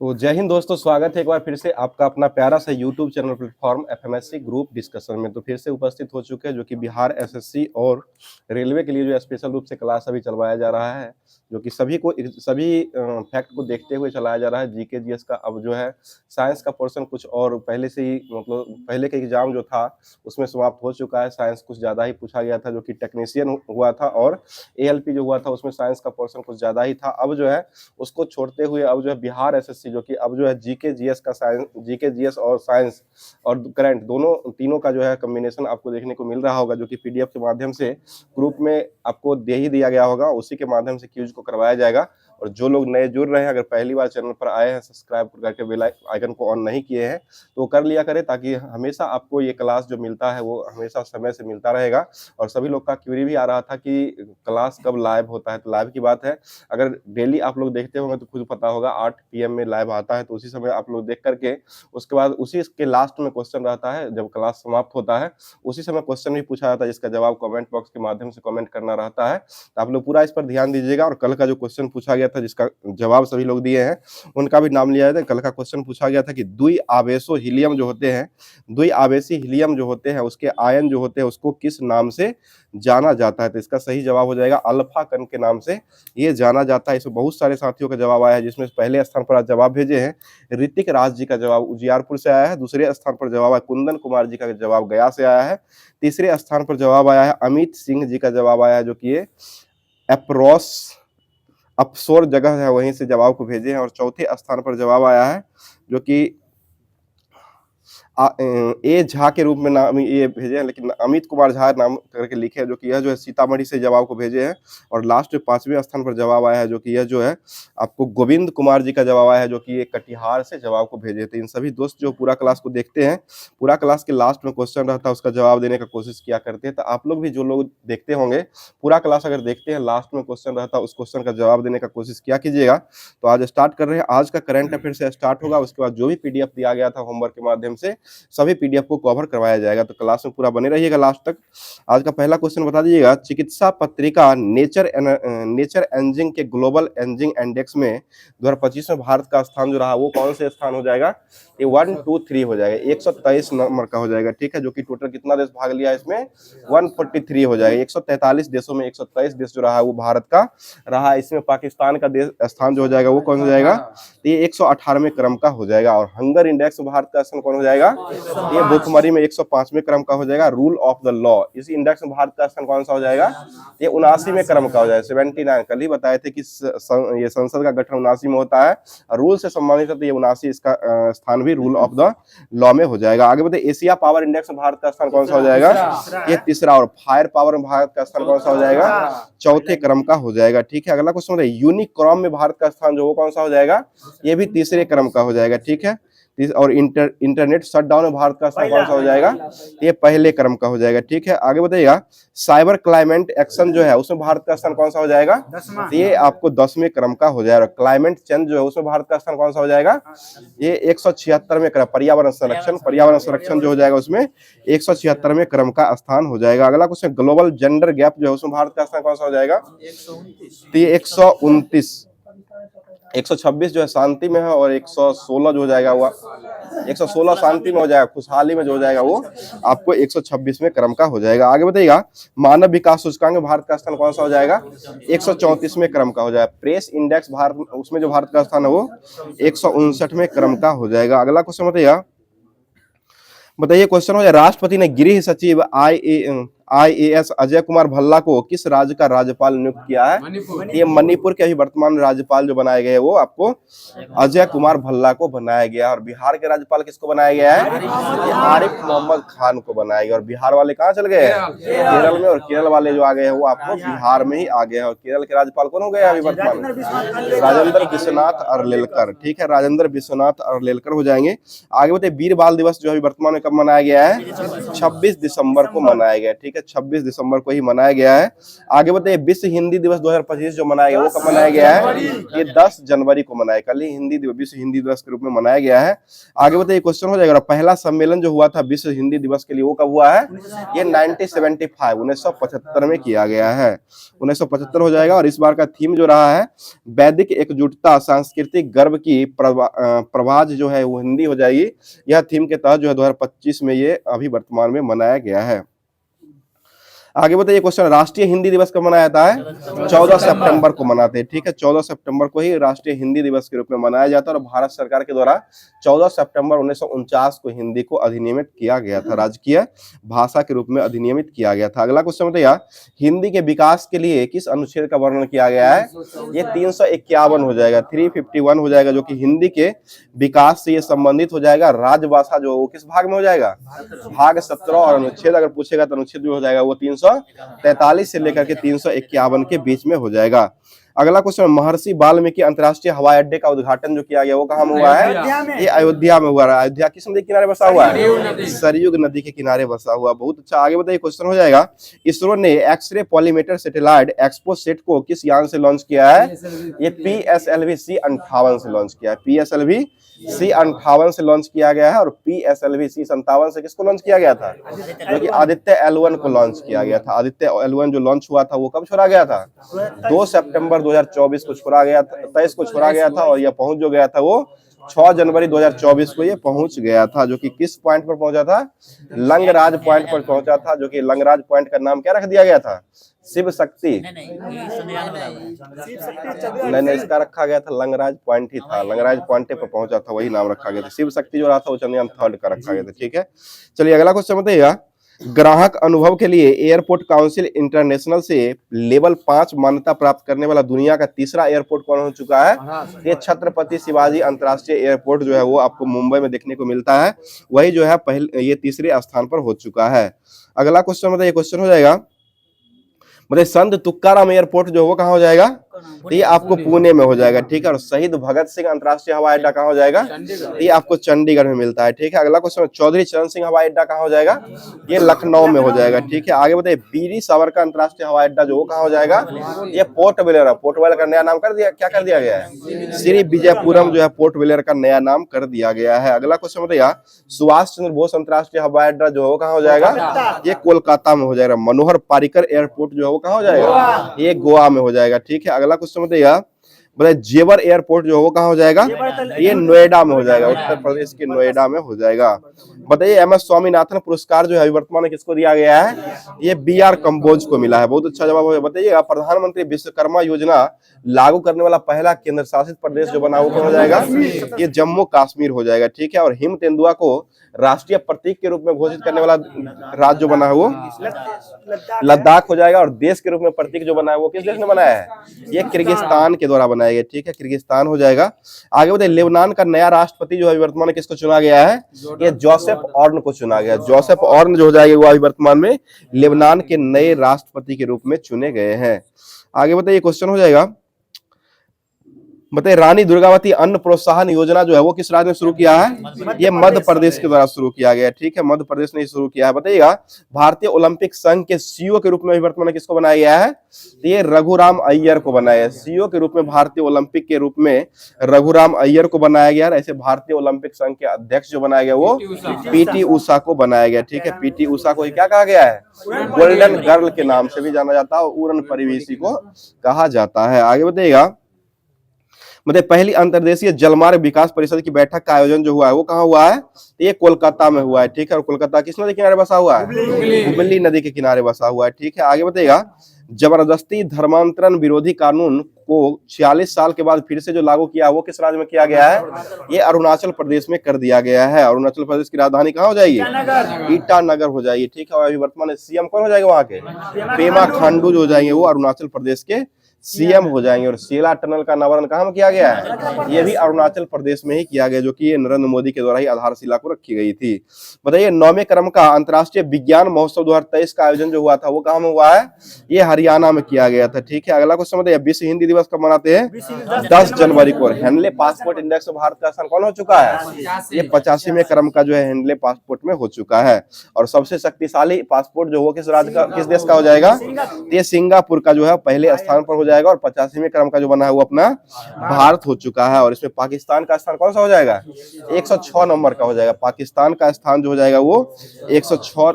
तो जय हिंद दोस्तों, स्वागत है एक बार फिर से आपका अपना प्यारा सा YouTube channel platform FMSC group discussion में। तो फिर से उपस्थित हो चुके हैं जो कि बिहार एसएससी और रेलवे के लिए जो स्पेशल रूप से क्लास अभी चलवाया जा रहा है, जो कि सभी फैक्ट को देखते हुए चलाया जा रहा है। जीके जीएस का अब जो है साइंस का पोर्शन कुछ और पहले से ही मतलब पहले के एग्जाम जो था उसमें समाप्त हो चुका है। साइंस कुछ ज़्यादा ही पूछा गया था, जो कि टेक्नीशियन हुआ था, और एएलपी जो हुआ था उसमें साइंस का पोर्शन कुछ ज़्यादा ही था। अब जो है उसको छोड़ते हुए अब जो है बिहार एसएससी जो कि अब जो है जीके जीएस का साइंस, जीके जीएस और साइंस और करंट दोनों तीनों का जो है कॉम्बिनेशन आपको देखने को मिल रहा होगा, जो कि पीडीएफ के माध्यम से ग्रुप में आपको दे ही दिया गया होगा। उसी के माध्यम से क्यूज को करवाया जाएगा। और जो लोग नए जुड़ रहे हैं, अगर पहली बार चैनल पर आए हैं, सब्सक्राइब करके बेल आइकन को ऑन नहीं किए हैं तो कर लिया करें, ताकि हमेशा आपको ये क्लास जो मिलता है वो हमेशा समय से मिलता रहेगा। और सभी लोग का क्वेरी भी आ रहा था कि क्लास कब लाइव होता है, तो लाइव की बात है, अगर डेली आप लोग देखते होंगे तो खुद पता होगा 8 पीएम में लाइव आता है। तो उसी समय आप लोग देख करके उसके बाद उसी के लास्ट में क्वेश्चन रहता है, जब क्लास समाप्त होता है उसी समय क्वेश्चन भी पूछा जाता है, जिसका जवाब कमेंट बॉक्स के माध्यम से कमेंट करना रहता है। तो आप लोग पूरा इस पर ध्यान दीजिएगा। और कल का जो क्वेश्चन पूछा गया था, जिसका जवाब सभी लोग दिए हैं, उनका भी नाम लिया जाए। कल का क्वेश्चन पूछा गया था कि द्वि आवेशो हीलियम जो होते हैं, द्वि आवेशी हीलियम जो होते हैं, उसके आयन जो होते हैं उसको किस नाम से जाना जाता है। तो इसका सही जवाब हो जाएगा अल्फा कण के नाम से ये जाना जाता है। इसमें बहुत सारे साथियों का जवाब आया है, जिसमें पहले स्थान पर आज जवाब भेजे हैं ऋतिक राज जी का जवाब उजियारपुर से आया है। दूसरे स्थान पर जवाब आया कुंदन कुमार जी का जवाब गया से आया है। तीसरे स्थान पर जवाब आया है अमित सिंह जी का जवाब आया है, जो कि ये एप्रोस अफसोर जगह है वहीं से जवाब को भेजे हैं। और चौथे स्थान पर जवाब आया है जो कि ए झा के रूप में नाम ये भेजे हैं, लेकिन अमित कुमार झा नाम करके लिखे हैं, जो कि यह जो है सीतामढ़ी से जवाब को भेजे हैं। और लास्ट में 5वें स्थान पर जवाब आया है, जो कि यह जो है आपको गोविंद कुमार जी का जवाब आया है, जो कि ये कटिहार से जवाब को भेजे थे। इन सभी दोस्त जो पूरा क्लास को देखते हैं, पूरा क्लास के लास्ट में क्वेश्चन रहता है, उसका जवाब देने का कोशिश किया करते हैं। तो आप लोग भी जो लोग देखते होंगे पूरा क्लास अगर देखते हैं, लास्ट में क्वेश्चन रहता है उस क्वेश्चन का जवाब देने का कोशिश किया कीजिएगा। तो आज स्टार्ट कर रहे हैं, आज का करंट अफेयर से स्टार्ट होगा। उसके बाद जो भी पीडीएफ दिया गया था होमवर्क के माध्यम से सभी पीडीएफ को कवर करवाया जाएगा। तो क्लास में पूरा बने रहिएगा लास्ट तक। आज का पहला क्वेश्चन बता दीजिएगा, चिकित्सा पत्रिका नेचर एंजिंग के ग्लोबल एंजिंग इंडेक्स में 2025 में भारत का स्थान जो रहा वो कौन से स्थान हो जाएगा? ये 1, 2, 3 हो जाएगा, 123 नंबर का हो जाएगा। ठीक है, जो कि टोटल कितना देश भाग लिया इसमें? 143 हो जाएगा। 143 देशों में 123 देश जो रहा वो भारत का रहा। इसमें पाकिस्तान का देश स्थान जो हो जाएगा वो कौन हो जाएगा? ये 118वें क्रम का हो जाएगा। और हंगर इंडेक्स में भारत का स्थान कौन हो जाएगा? ये भुखमरी में 105वें क्रम का हो जाएगा। रूल ऑफ द लॉ, इस इंडेक्स में भारत का स्थान कौन सा हो जाएगा? ये 79वें क्रम का हो जाएगा, 79। कल ही बताए थे कि ये संसद का गठन 79 में होता है, रूल से संबंधित है, तो ये 79 इसका स्थान भी रूल ऑफ द लॉ में हो जाएगा। आगे बढ़ते, एशिया पावर इंडेक्स में भारत का स्थान कौन सा हो जाएगा? ये तीसरा। और फायर पावर में भारत का स्थान कौन सा हो जाएगा? चौथे क्रम का हो जाएगा। ठीक है, अगला क्वेश्चन है, यूनिक्रॉम में भारत का स्थान जो वो कौन सा हो जाएगा? ये भी तीसरे क्रम का हो जाएगा। ठीक है, और इंटरनेट शटडाउन में भारत का स्थान कौन सा हो जाएगा? ये पहले क्रम का हो जाएगा। ठीक है, आगे बताइएगा, साइबर क्लाइमेट एक्शन जो है उसमें भारत का स्थान कौन सा हो जाएगा? ये आपको 10वें क्रम का हो जाएगा। क्लाइमेट चेंज जो है उसमें भारत का स्थान कौन सा हो जाएगा? ये 176वें क्रम। पर्यावरण संरक्षण जो हो जाएगा उसमें 176वें क्रम का स्थान हो जाएगा। अगला क्वेश्चन, ग्लोबल जेंडर गैप जो है उसमें भारत का स्थान कौन सा हो जाएगा? 129। 126 जो है शांति में है, और 116 जो हो जाएगा वो 116 शांति में हो जाएगा, खुशहाली में जो हो जाएगा वो आपको 126वें क्रम का हो जाएगा। आगे बताइएगा, मानव विकास सूचकांक में भारत का स्थान कौन सा हो जाएगा? 134वें क्रम का हो जाएगा। प्रेस इंडेक्स भारत, उसमें जो भारत का स्थान है वो 159वें क्रम का हो जाएगा। अगला क्वेश्चन बताइए क्वेश्चन हो जाए, राष्ट्रपति ने गृह सचिव आईएएस अजय कुमार भल्ला को किस राज्य का राज्यपाल नियुक्त किया है? ये मणिपुर के अभी वर्तमान राज्यपाल जो बनाए गए वो आपको अजय कुमार भल्ला को बनाया गया। और बिहार के राज्यपाल किसको बनाया गया है? ये आरिफ मोहम्मद खान को बनाया गया। और बिहार वाले कहाँ चल गए? केरल में। और केरल वाले जो आ गए हैं वो आपको बिहार में ही आ गए हैं। और केरल के राज्यपाल कौन हो गए अभी वर्तमान? राजेंद्र विश्वनाथ अर्लेलकर। ठीक है, राजेंद्र विश्वनाथ अर्लेलकर हो जाएंगे। आगे बताइए, वीर बाल दिवस जो अभी वर्तमान में कब मनाया गया है? 26 दिसंबर को मनाया गया। ठीक ठीक है, 26 दिसंबर को ही मनाया गया है। आगे बताइए विश्व हिंदी दिवस 2025 जो मनाया गया वो कब मनाया गया है? ये 10 जनवरी को मनाया, कल ही विश्व हिंदी दिवस के रूप में मनाया गया है। आगे बताइए क्वेश्चन हो जाएगा, पहला सम्मेलन जो हुआ था विश्व हिंदी दिवस के लिए वो कब हुआ है? ये 1975 में किया गया है, 1975 हो जाएगा। और इस बार का थीम जो रहा है वैदिक एकजुटता सांस्कृतिक गर्व की प्रभाज जो है वो हिंदी हो जाएगी। यह थीम के तहत जो है 2025 में ये अभी वर्तमान में मनाया गया है। आगे बताइए क्वेश्चन, राष्ट्रीय हिंदी दिवस कब मनाया जाता है? 14 सितंबर को मनाते हैं, ठीक है, 14 सितंबर को ही राष्ट्रीय हिंदी दिवस के रूप में मनाया जाता है। और भारत सरकार के द्वारा 14 सितंबर 1949 को हिंदी को अधिनियमित किया गया था, राजकीय भाषा के रूप में अधिनियमित किया गया था। अगला क्वेश्चन बताइए, हिंदी के विकास के लिए किस अनुच्छेद का वर्णन किया गया है? ये 351 हो जाएगा, 351 हो जाएगा, जो कि हिंदी के विकास से ये संबंधित हो जाएगा। राजभाषा जो वो किस भाग में हो जाएगा? भाग 17। और अनुच्छेद अगर पूछेगा तो अनुच्छेद जो हो जाएगा वो 343 से लेकर के 351 के बीच में हो जाएगा। अगला क्वेश्चन, महर्षि वाल्मीकि अंतर्राष्ट्रीय हवाई अड्डे का उद्घाटन जो किया गया वो कहाँ हुआ है? ये अयोध्या में हुआ है। अयोध्या किस नदी के किनारे बसा हुआ है? सरयुग नदी के किनारे बसा हुआ। बहुत अच्छा। आगे बताइए क्वेश्चन हो जाएगा, इसरो ने एक्सरे पॉलीमीटर सैटेलाइट एक्सपोसेट को किस यान से लॉन्च किया है? ये PSLV C58 से लॉन्च किया है, PSLV C58 से लॉन्च किया गया है। और PSLV C57 से किसको लॉन्च किया गया था? जो कि आदित्य L1 को लॉन्च किया गया था। आदित्य L1 जो लॉन्च हुआ था वो कब छोड़ा गया था? 2 सितंबर 2024 को छोड़ा गया था, 23 को छोड़ा गया था। और यह पहुंच जो गया था वो 6 जनवरी 2024 को ये पहुंच गया था। जो कि किस पॉइंट पर पहुंचा था? लंगराज पॉइंट पर पहुंचा था। जो कि लंगराज पॉइंट का नाम क्या रख दिया गया था? शिव शक्ति नहीं, इसका रखा गया था लंगराज पॉइंट ही था, लंगराज पॉइंट पर पहुंचा था, वही नाम रखा गया था। शिव शक्ति जो रहा था वो चंद्रयान 3 का रखा गया था, ठीक है। चलिए अगला क्वेश्चन बताइएगा, ग्राहक अनुभव के लिए एयरपोर्ट काउंसिल इंटरनेशनल से लेवल 5 मान्यता प्राप्त करने वाला दुनिया का तीसरा एयरपोर्ट कौन हो चुका है? ये छत्रपति शिवाजी अंतर्राष्ट्रीय एयरपोर्ट जो है वो आपको मुंबई में देखने को मिलता है, वही जो है पहले ये तीसरे स्थान पर हो चुका है। अगला क्वेश्चन बताइए, क्वेश्चन हो जाएगा मतलब संत तुकाराम एयरपोर्ट जो वो कहाँ हो जाएगा? ये आपको पुणे में हो जाएगा, ठीक है। और शहीद भगत सिंह अंतर्राष्ट्रीय हवाई अड्डा कहाँ हो जाएगा? ये आपको चंडीगढ़ में मिलता है, ठीक है। अगला क्वेश्चन, चौधरी चरण सिंह हवाई अड्डा कहाँ हो जाएगा? ये लखनऊ में हो जाएगा, ठीक है। आगे बताइए, वीर सावरकर अंतर्राष्ट्रीय हवाई अड्डा जो वो कहाँ हो जाएगा? ये पोर्ट ब्लेयर है। पोर्ट ब्लेयर का नया नाम कर दिया, क्या कर दिया गया है? श्री विजयपुरम जो है पोर्ट ब्लेयर का नया नाम कर दिया गया है। अगला क्वेश्चन बताइए, सुभाष चंद्र बोस अंतर्राष्ट्रीय हवाई अड्डा जो है कहाँ हो जाएगा? ये कोलकाता में हो जाएगा। मनोहर पारिकर एयरपोर्ट जो है वो कहाँ हो जाएगा? ये गोवा में हो जाएगा, ठीक है। अगला क्वेश्चन बताइएगा, जेवर एयरपोर्ट जो है वो कहाँ हो जाएगा? ये नोएडा में हो जाएगा, उत्तर प्रदेश के नोएडा में हो जाएगा। बताइए MS स्वामीनाथन पुरस्कार जो है वर्तमान में किसको दिया गया है? ये BR कंबोज को मिला है। बहुत अच्छा जवाब है। बताइएगा, प्रधानमंत्री विश्वकर्मा योजना लागू करने वाला पहला केंद्र शासित प्रदेश जो बना वो कौन हो जाएगा? ये जम्मू कश्मीर हो जाएगा, ठीक है। और हिम तेंदुआ को राष्ट्रीय प्रतीक के रूप में घोषित करने वाला राज्य जो बना है वो लद्दाख हो जाएगा। और देश के रूप में प्रतीक जो बना है वो किस देश ने बनाया है? ये किर्गिस्तान के द्वारा बनाया गया, ठीक है, किर्गिस्तान हो जाएगा। आगे बताइए, लेबनान का नया राष्ट्रपति जो है वर्तमान में किसको चुना गया है? ये जोसेफ ऑर्न को चुना गया। जोसेफ ऑर्न जो हो जाएगा वो अभी वर्तमान में लेबनान के नए राष्ट्रपति के रूप में चुने गए हैं। आगे बताइए क्वेश्चन हो जाएगा, बताइए रानी दुर्गावती अन्न प्रोत्साहन योजना जो है वो किस राज्य ने शुरू किया है? ये मध्य प्रदेश के द्वारा शुरू किया गया है, ठीक है, मध्य प्रदेश ने शुरू किया है। बताइएगा, भारतीय ओलंपिक संघ के CEO के रूप में वर्तमान में किसको बनाया गया है? ये रघुराम अय्यर को बनाया है। CEO के रूप में भारतीय ओलंपिक के रूप में रघुराम अय्यर को बनाया गया है। ऐसे भारतीय ओलंपिक संघ के अध्यक्ष जो बनाया गया वो PT उषा को बनाया गया, ठीक है। PT उषा को क्या कहा गया है? गोल्डन गर्ल के नाम से भी जाना जाता है, उड़न परिवेशी को कहा जाता है। आगे बताइएगा, मतलब पहली अंतर्देशीय जलमार्ग विकास परिषद की बैठक का आयोजन जो हुआ है वो कहाँ हुआ है? ये कोलकाता में हुआ है, ठीक है। और कोलकाता किस नदी के किनारे बसा हुआ है? हुगली नदी के किनारे बसा हुआ है, ठीक है। आगे बताइएगा, जबरदस्ती धर्मांतरण विरोधी कानून को 46 साल के बाद फिर से जो लागू किया वो किस राज्य में किया गया है? ये अरुणाचल प्रदेश में कर दिया गया है। अरुणाचल प्रदेश की राजधानी कहाँ हो जाएगी? ईटानगर हो जाएगी, ठीक है। और अभी वर्तमान में CM कौन हो जाएगा वहां के? पेमा खांडू जो हो जाएंगे वो अरुणाचल प्रदेश के सीएम हो जाएंगे। और सेला टनल का अनावरण कहाँ में किया गया है? ये भी अरुणाचल प्रदेश में ही किया गया, जो कि ये नरेंद्र मोदी के द्वारा ही आधारशिला को रखी गई थी। बताइए 9वें क्रम का अंतर्राष्ट्रीय विज्ञान महोत्सव 2023 का आयोजन जो हुआ था वो कहाँ में हुआ है? ये हरियाणा में किया गया था। ठीक है, अगला क्वेश्चन बताइए, विश्व हिंदी दिवस कब मनाते हैं? 10 जनवरी को। हेनले पासपोर्ट इंडेक्स में भारत का स्थान कौन हो चुका है? ये 85वें क्रम का जो है हेनले पासपोर्ट में हो चुका है। और सबसे शक्तिशाली पासपोर्ट जो हो किस राज्य का, किस देश का हो जाएगा? ये सिंगापुर का जो है पहले स्थान पर हो जाएगा। और 85वें क्रम का जो बना है वो अपना भारत हो चुका है। और इसमें पाकिस्तान का स्थान कौन सा हो जाएगा? 106 नंबर का हो जाएगा। पाकिस्तान का स्थान जो हो जाएगा वो 106,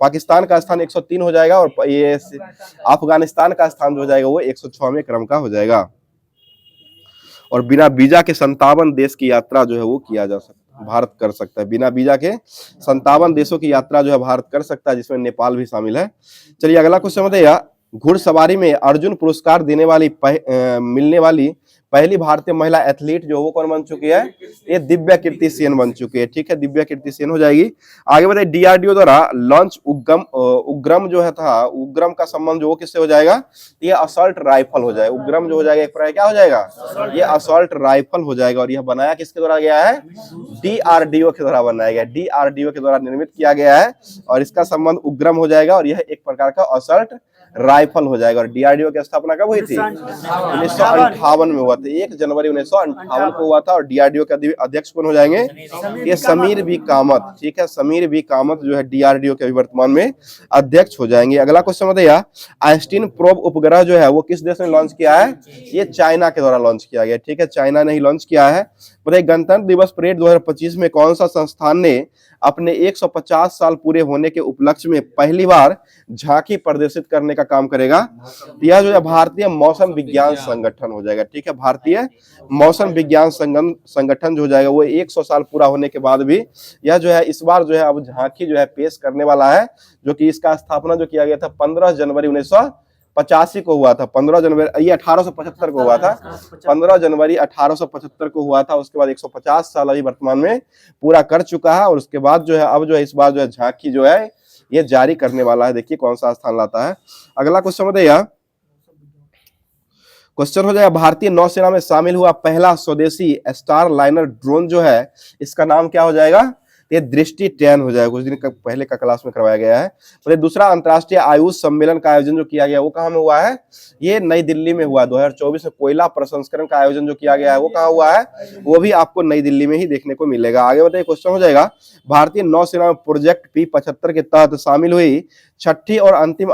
पाकिस्तान का स्थान 103 हो जाएगा। और ये अफगानिस्तान का स्थान जो हो जाएगा वो 106वें क्रम का हो जाएगा। और बिना वीजा के 57 देश की यात्रा जो है वो किया जा सकता, भारत कर सकता है। बिना वीजा के 57 देशों की यात्रा जो है भारत कर सकता है, जिसमें नेपाल भी शामिल है। चलिए अगला क्वेश्चन बताइए, घुड़सवारी में अर्जुन पुरस्कार देने वाली मिलने वाली पहली भारतीय महिला एथलीट जो वो कौन बन चुकी है? ये दिव्या कीर्ति सेन बन चुकी है। ठीक है, दिव्या कीर्ति सेन हो जाएगी। आगे बताइए, डीआरडीओ द्वारा लॉन्च उग्रम जो है था, उग्रम का संबंध जो वो किससे हो जाएगा? ये असॉल्ट राइफल हो जाएगा। उग्रम जो हो जाएगा एक प्रकार क्या हो जाएगा? ये असॉल्ट राइफल हो जाएगा। और यह बनाया किसके द्वारा गया है? डीआरडीओ के द्वारा बनाया गया, डीआरडीओ के द्वारा निर्मित किया गया है। और इसका संबंध उग्रम हो जाएगा। और यह एक प्रकार का असॉल्ट राइफल हो जाएगा। और डीआरडीओ की स्थापना कब हुई थी? 1958 में हुआ था। 1 जनवरी 1958 को हुआ था। और डीआरडीओ के अध्यक्ष कौन हो जाएंगे? ये समीर बी कामत। ठीक है, समीर बी कामत जो है डीआरडीओ के वर्तमान में अध्यक्ष हो जाएंगे। अगला क्वेश्चन बताइए, आइंस्टीन प्रोब उपग्रह जो है वो किस देश ने लॉन्च किया है? ये चाइना के द्वारा लॉन्च किया गया। ठीक है, चाइना ने ही लॉन्च किया है। बताइए, गणतंत्र दिवस परेड 2025 में कौन सा संस्थान ने अपने 150 साल पूरे होने के उपलक्ष्य में पहली बार झांकी प्रदर्शित करने का काम करेगा? यह जो है भारतीय मौसम विज्ञान संगठन हो जाएगा। ठीक है, भारतीय मौसम विज्ञान संगठन जो हो जाएगा वो 100 साल पूरा होने के बाद भी यह जो है इस बार जो है अब झांकी जो है पेश करने वाला है। जो कि इसका स्थापना जो किया गया था 15 जनवरी 1985 को हुआ था। 15 जनवरी, ये 1875 को हुआ था। 15 जनवरी 1875 को हुआ था। उसके बाद 150 साल अभी वर्तमान में पूरा कर चुका है। और उसके बाद जो है अब जो है इस बार जो है झांकी जो है ये जारी करने वाला है। देखिए कौन सा स्थान लाता है। अगला क्वेश्चन बताइए, क्वेश्चन हो जाएगा, भारतीय नौसेना में शामिल हुआ पहला स्वदेशी स्टार लाइनर ड्रोन जो है इसका नाम क्या हो जाएगा? ये दृष्टि 10 हो जाएगा। कुछ दिन पहले का क्लास में करवाया गया है। तो दूसरा अंतर्राष्ट्रीय आयुष सम्मेलन का आयोजन जो किया गया वो कहाँ में हुआ है? ये नई दिल्ली में हुआ। 2024 में कोयला प्रसंस्करण का आयोजन जो किया गया है वो कहाँ हुआ है? वो भी आपको नई दिल्ली में ही देखने को मिलेगा। आगे बताइए, क्वेश्चन हो जाएगा, भारतीय नौसेना में प्रोजेक्ट P-75 के तहत शामिल हुई छठी और अंतिम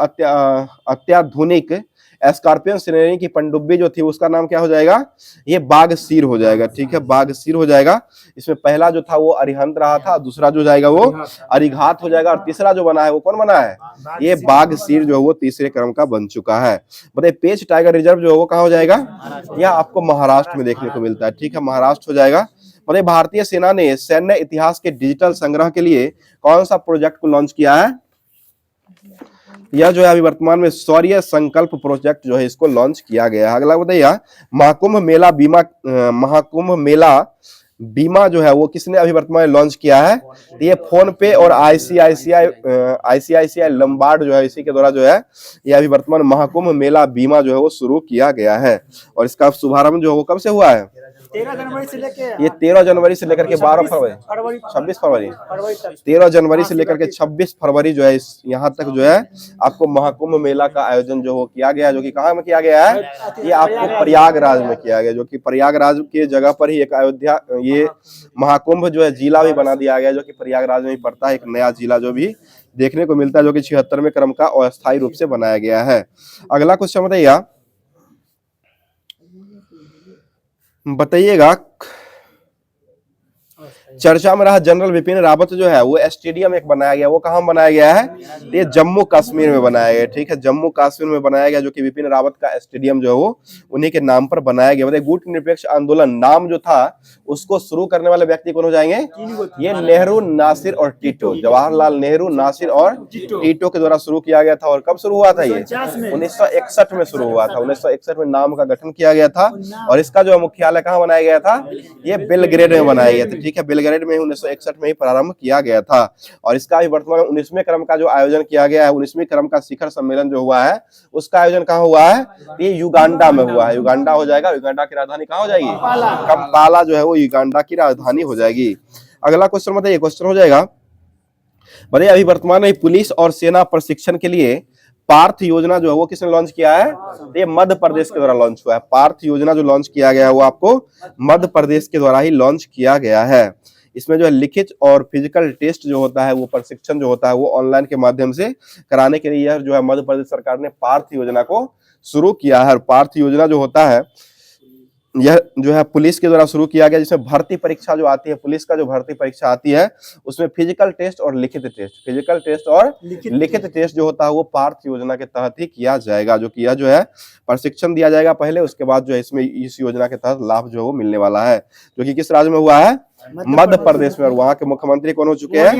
अत्याधुनिक स्कॉर्पियन श्रेणी की पनडुब्बी जो थी उसका नाम क्या हो जाएगा? ये बाघसीर हो जाएगा। ठीक है, बाघसीर हो जाएगा। इसमें पहला जो था वो अरिहंत रहा था, दूसरा जो जाएगा वो अरिघात हो जाएगा। और तीसरा जो बना है वो कौन बना है? ये बाघसीर जो है वो तीसरे क्रम का बन चुका है। बताइए, पेंच टाइगर रिजर्व जो है वो कहाँ हो जाएगा? यह आपको महाराष्ट्र में देखने को मिलता है। ठीक है, महाराष्ट्र हो जाएगा। बताइए, भारतीय सेना ने सैन्य इतिहास के डिजिटल संग्रह के लिए कौन सा प्रोजेक्ट को लॉन्च किया है? यह जो है अभी वर्तमान में शौर्य संकल्प प्रोजेक्ट जो है इसको लॉन्च किया गया है। अगला बताइए, महाकुंभ मेला बीमा जो है वो किसने अभी वर्तमान में लॉन्च किया है? ये फोन पे और आईसीआईसीआई लंबार्ड जो है इसी के द्वारा जो है ये अभी वर्तमान महाकुंभ मेला बीमा जो है वो शुरू किया गया है। और इसका शुभारंभ जो है वो कब से हुआ है? 13 जनवरी से लेकर, ये 13 जनवरी से लेकर के 12 फरवरी 26 फरवरी 13 जनवरी से लेकर के 26 फरवरी जो है यहाँ तक जो है आपको महाकुंभ मेला का आयोजन जो हो किया गया, जो कि कहाँ में किया गया है? ये आपको प्रयागराज में किया गया। जो कि प्रयागराज के जगह पर ही एक अयोध्या ये महाकुंभ जो है जिला भी बना दिया गया, जो कि प्रयागराज में ही पड़ता है। एक नया जिला जो भी देखने को मिलता है, जो कि 76वें क्रम का अस्थायी रूप से बनाया गया है। अगला क्वेश्चन बताइएगा, चर्चा में रहा जनरल बिपिन रावत जो है वो स्टेडियम एक बनाया गया, वो कहाँ बनाया गया है? ये जम्मू कश्मीर में बनाया गया। ठीक है, जम्मू कश्मीर में बनाया गया, जो कि बिपिन रावत का स्टेडियम जो है वो उन्हीं के नाम पर बनाया गया। बताइए, गुट निरपेक्ष आंदोलन नाम जो था उसको शुरू करने वाले व्यक्ति कौन हो जाएंगे? ये नेहरू, नासिर और टीटो। जवाहरलाल नेहरू, नासिर और टीटो के द्वारा शुरू किया गया था। और कब शुरू हुआ था? ये 1961 में शुरू हुआ था। 1961 में नाम का गठन किया गया था। और इसका जो मुख्यालय कहाँ बनाया गया था? ये बेलग्रेड में बनाया गया था। ठीक है, बेलग्रेड ग्रेड में 1961 में ही प्रारंभ किया गया था। और इसका भी वर्तमान में 19वें क्रम का जो आयोजन किया गया है, 19वें क्रम का शिखर सम्मेलन जो हुआ है उसका आयोजन कहाँ हुआ है? ये युगांडा में हुआ है। युगांडा हो जाएगा। युगांडा की राजधानी कहाँ हो जाएगी? कंपाला जो है वो युगांडा की राजधानी हो जाएगी। अगला क्वेश्चन बताइए, क्वेश्चन हो जाएगा, बताइए अभी वर्तमान में पुलिस और सेना प्रशिक्षण के लिए पार्थ योजना जो है वो किसने लॉन्च किया है? ये मध्य प्रदेश के द्वारा लॉन्च हुआ है। पार्थ योजना जो लॉन्च किया गया है वो आपको मध्य प्रदेश के द्वारा ही लॉन्च किया गया है। इसमें जो है लिखित और फिजिकल टेस्ट जो होता है, वो प्रशिक्षण जो होता है वो ऑनलाइन के माध्यम से कराने के लिए यह जो है मध्य प्रदेश सरकार ने पार्थ योजना को शुरू किया है। पार्थ योजना जो होता है यह जो है पुलिस के द्वारा शुरू किया गया, जिसमें भर्ती परीक्षा जो आती है, पुलिस का जो भर्ती परीक्षा आती है उसमें फिजिकल टेस्ट और लिखित टेस्ट, फिजिकल टेस्ट और लिखित टेस्ट जो होता है वो पार्थ योजना के तहत ही किया जाएगा। जो किया जो है प्रशिक्षण दिया जाएगा पहले, उसके बाद जो है इसमें इस योजना के तहत लाभ जो है वो मिलने वाला है, जो कि किस राज्य में हुआ है? मध्य प्रदेश में। और वहां के मुख्यमंत्री कौन हो चुके हैं?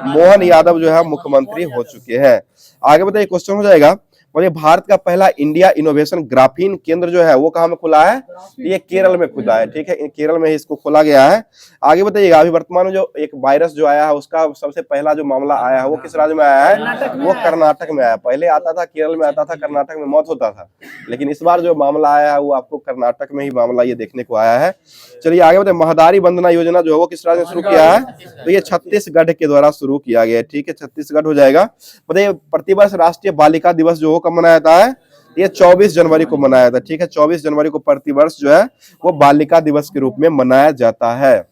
मोहन यादव जो है मुख्यमंत्री हो चुके हैं। आगे बताइए, क्वेश्चन हो जाएगा, और ये भारत का पहला इंडिया इनोवेशन ग्राफीन केंद्र जो है वो कहाँ में खुला है? ये केरल में खुला है। ठीक है, केरल में इसको खोला गया है। आगे बताइएगा, अभी वर्तमान में जो एक वायरस जो आया है उसका सबसे पहला जो मामला आया है वो किस राज्य में आया है? वो कर्नाटक में आया। पहले आता था केरल में आता था, कर्नाटक में मौत होता था, लेकिन इस बार जो मामला आया है वो आपको कर्नाटक में ही मामला ये देखने को आया है। चलिए आगे बताइए, महदारी वंदना योजना जो है वो किस राज्य में शुरू किया है? तो ये छत्तीसगढ़ के द्वारा शुरू किया गया है। ठीक है, छत्तीसगढ़ हो जाएगा। बताइए, प्रतिवर्ष राष्ट्रीय बालिका दिवस जो कब मनाया जाता है? ये 24 जनवरी को मनाया जाता है। ठीक है, 24 जनवरी को प्रतिवर्ष जो है वो बालिका दिवस के रूप में मनाया जाता है।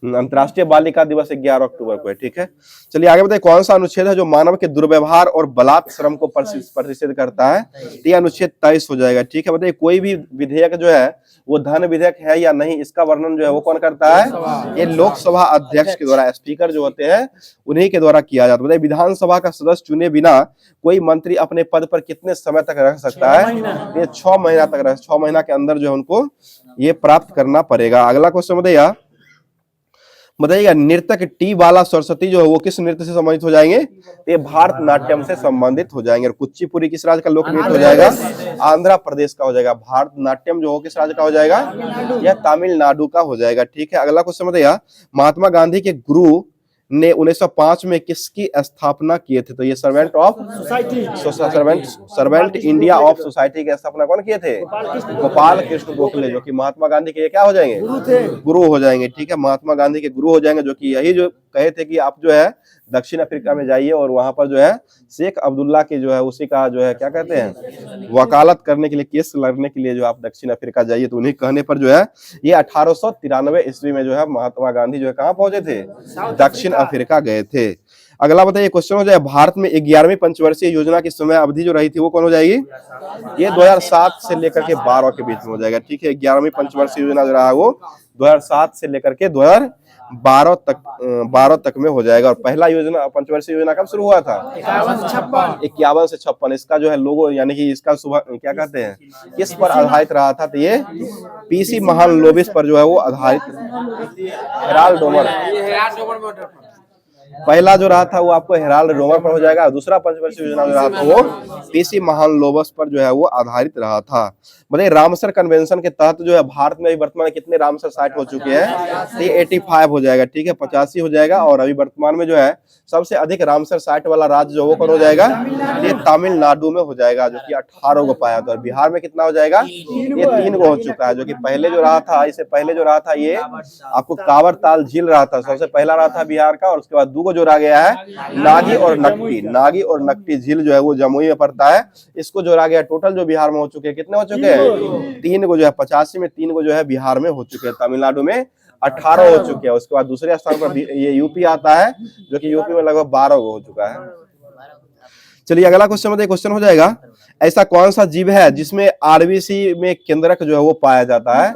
अंतर्राष्ट्रीय बालिका दिवस 11 अक्टूबर को है। ठीक है, चलिए आगे बताइए, कौन सा अनुच्छेद है जो मानव के दुर्व्यवहार और बलात् श्रम को प्रतिषेध करता है? तो ये अनुच्छेद 23 हो जाएगा। ठीक है, बताइए कोई भी विधेयक जो है वो धन विधेयक है या नहीं, इसका वर्णन जो है वो कौन करता है? ये लोकसभा अध्यक्ष के द्वारा, स्पीकर जो होते हैं उन्हीं के द्वारा किया जाता है। बताइए विधानसभा का सदस्य चुने बिना कोई मंत्री अपने पद पर कितने समय तक रह सकता है? ये 6 महीना तक रह, 6 महीना के अंदर जो है उनको ये प्राप्त करना पड़ेगा। अगला क्वेश्चन बताइएगा, नृतक टी बाला सरस्वती जो है वो किस नृत्य से संबंधित हो जाएंगे? ये भारत नाट्यम से संबंधित हो जाएंगे। और कुचिपुड़ी किस राज्य का लोक नृत्य हो जाएगा? आंध्र प्रदेश का हो जाएगा। भारत नाट्यम जो हो किस राज्य का हो जाएगा? यह तमिलनाडु का हो जाएगा। ठीक है, अगला क्वेश्चन बताइए, महात्मा गांधी के गुरु ने 1905 में किसकी स्थापना किए थे? तो ये servant of society, servant India of society की स्थापना कौन किए थे? गोपाल कृष्ण गोखले, जो कि महात्मा गांधी के क्या हो जाएंगे? गुरु हो जाएंगे। ठीक है, महात्मा गांधी के गुरु हो जाएंगे, जो कि यही जो कहे थे कि आप जो है दक्षिण अफ्रीका में जाइए और वहां पर जो है शेख अब्दुल्ला के जो है उसी का जो है क्या कहते हैं, वकालत करने के लिए, केस लड़ने के लिए जो आप दक्षिण अफ्रीका जाइए, तो उन्हीं कहने पर जो है ये 1893 ईस्वी में जो है महात्मा गांधी जो है कहाँ पहुंचे थे? दक्षिण अफ्रीका गए थे। अगला बताइए, क्वेश्चन हो जाए, भारत में 11वीं पंचवर्षीय योजना की समय अवधि जो रही थी वो कौन हो जाएगी? ये 2007 से लेकर के 12 के बीच में हो जाएगा। ठीक है, 11वीं पंचवर्षीय योजना जो रहा है वो 2007 से लेकर के 2012 तक में हो जाएगा। और पहला योजना, पंचवर्षीय योजना कब शुरू हुआ था? 51 से 56। इसका जो है लोगो, यानी कि इसका सुबह क्या कहते हैं, किस पर आधारित रहा था? तो ये पीसी महालनोबिस पर जो है वो आधारित, हेराल्ड डोमर। पहला जो रहा था वो आपको हेराल्ड डोमर पर हो जाएगा। दूसरा पंचवर्षीय योजना जो रहा था वो पीसी महालनोबिस पर जो है वो आधारित रहा था। बताइए रामसर कन्वेंशन के तहत जो है भारत में अभी वर्तमान में कितने रामसर साइट हो चुके हैं? तो ये 85 हो जाएगा। ठीक है, 85 हो जाएगा। और अभी वर्तमान में जो है सबसे अधिक रामसर साइट वाला राज्य जो वो कौन हो जाएगा? ये तमिलनाडु में हो जाएगा, जो कि 18 को पाया था। और बिहार में कितना हो जाएगा? ये 3 को हो चुका है। जो कि पहले जो रहा था, इससे पहले जो रहा था ये आपको कांवर ताल झील रहा था, सबसे पहला रहा था बिहार का। और उसके बाद 2 को जो रह गया है नागी और नकटी, नागी और नकटी झील जो है वो जमुई में पड़ता है, इसको जोड़ा गया। टोटल जो बिहार में हो चुके हैं, कितने हो चुके हैं? 3 को जो है 85 में 3 को जो है बिहार में हो चुके हैं। तमिलनाडु में 18 हो चुके हैं। उसके बाद दूसरे स्थान पर ये यूपी आता है, जो कि यूपी में लगभग 12 हो चुका है। चलिए अगला क्वेश्चन बताइए, क्वेश्चन हो जाएगा, ऐसा कौन सा जीव है जिसमें आरबीसी में केंद्रक जो है वो पाया जाता है?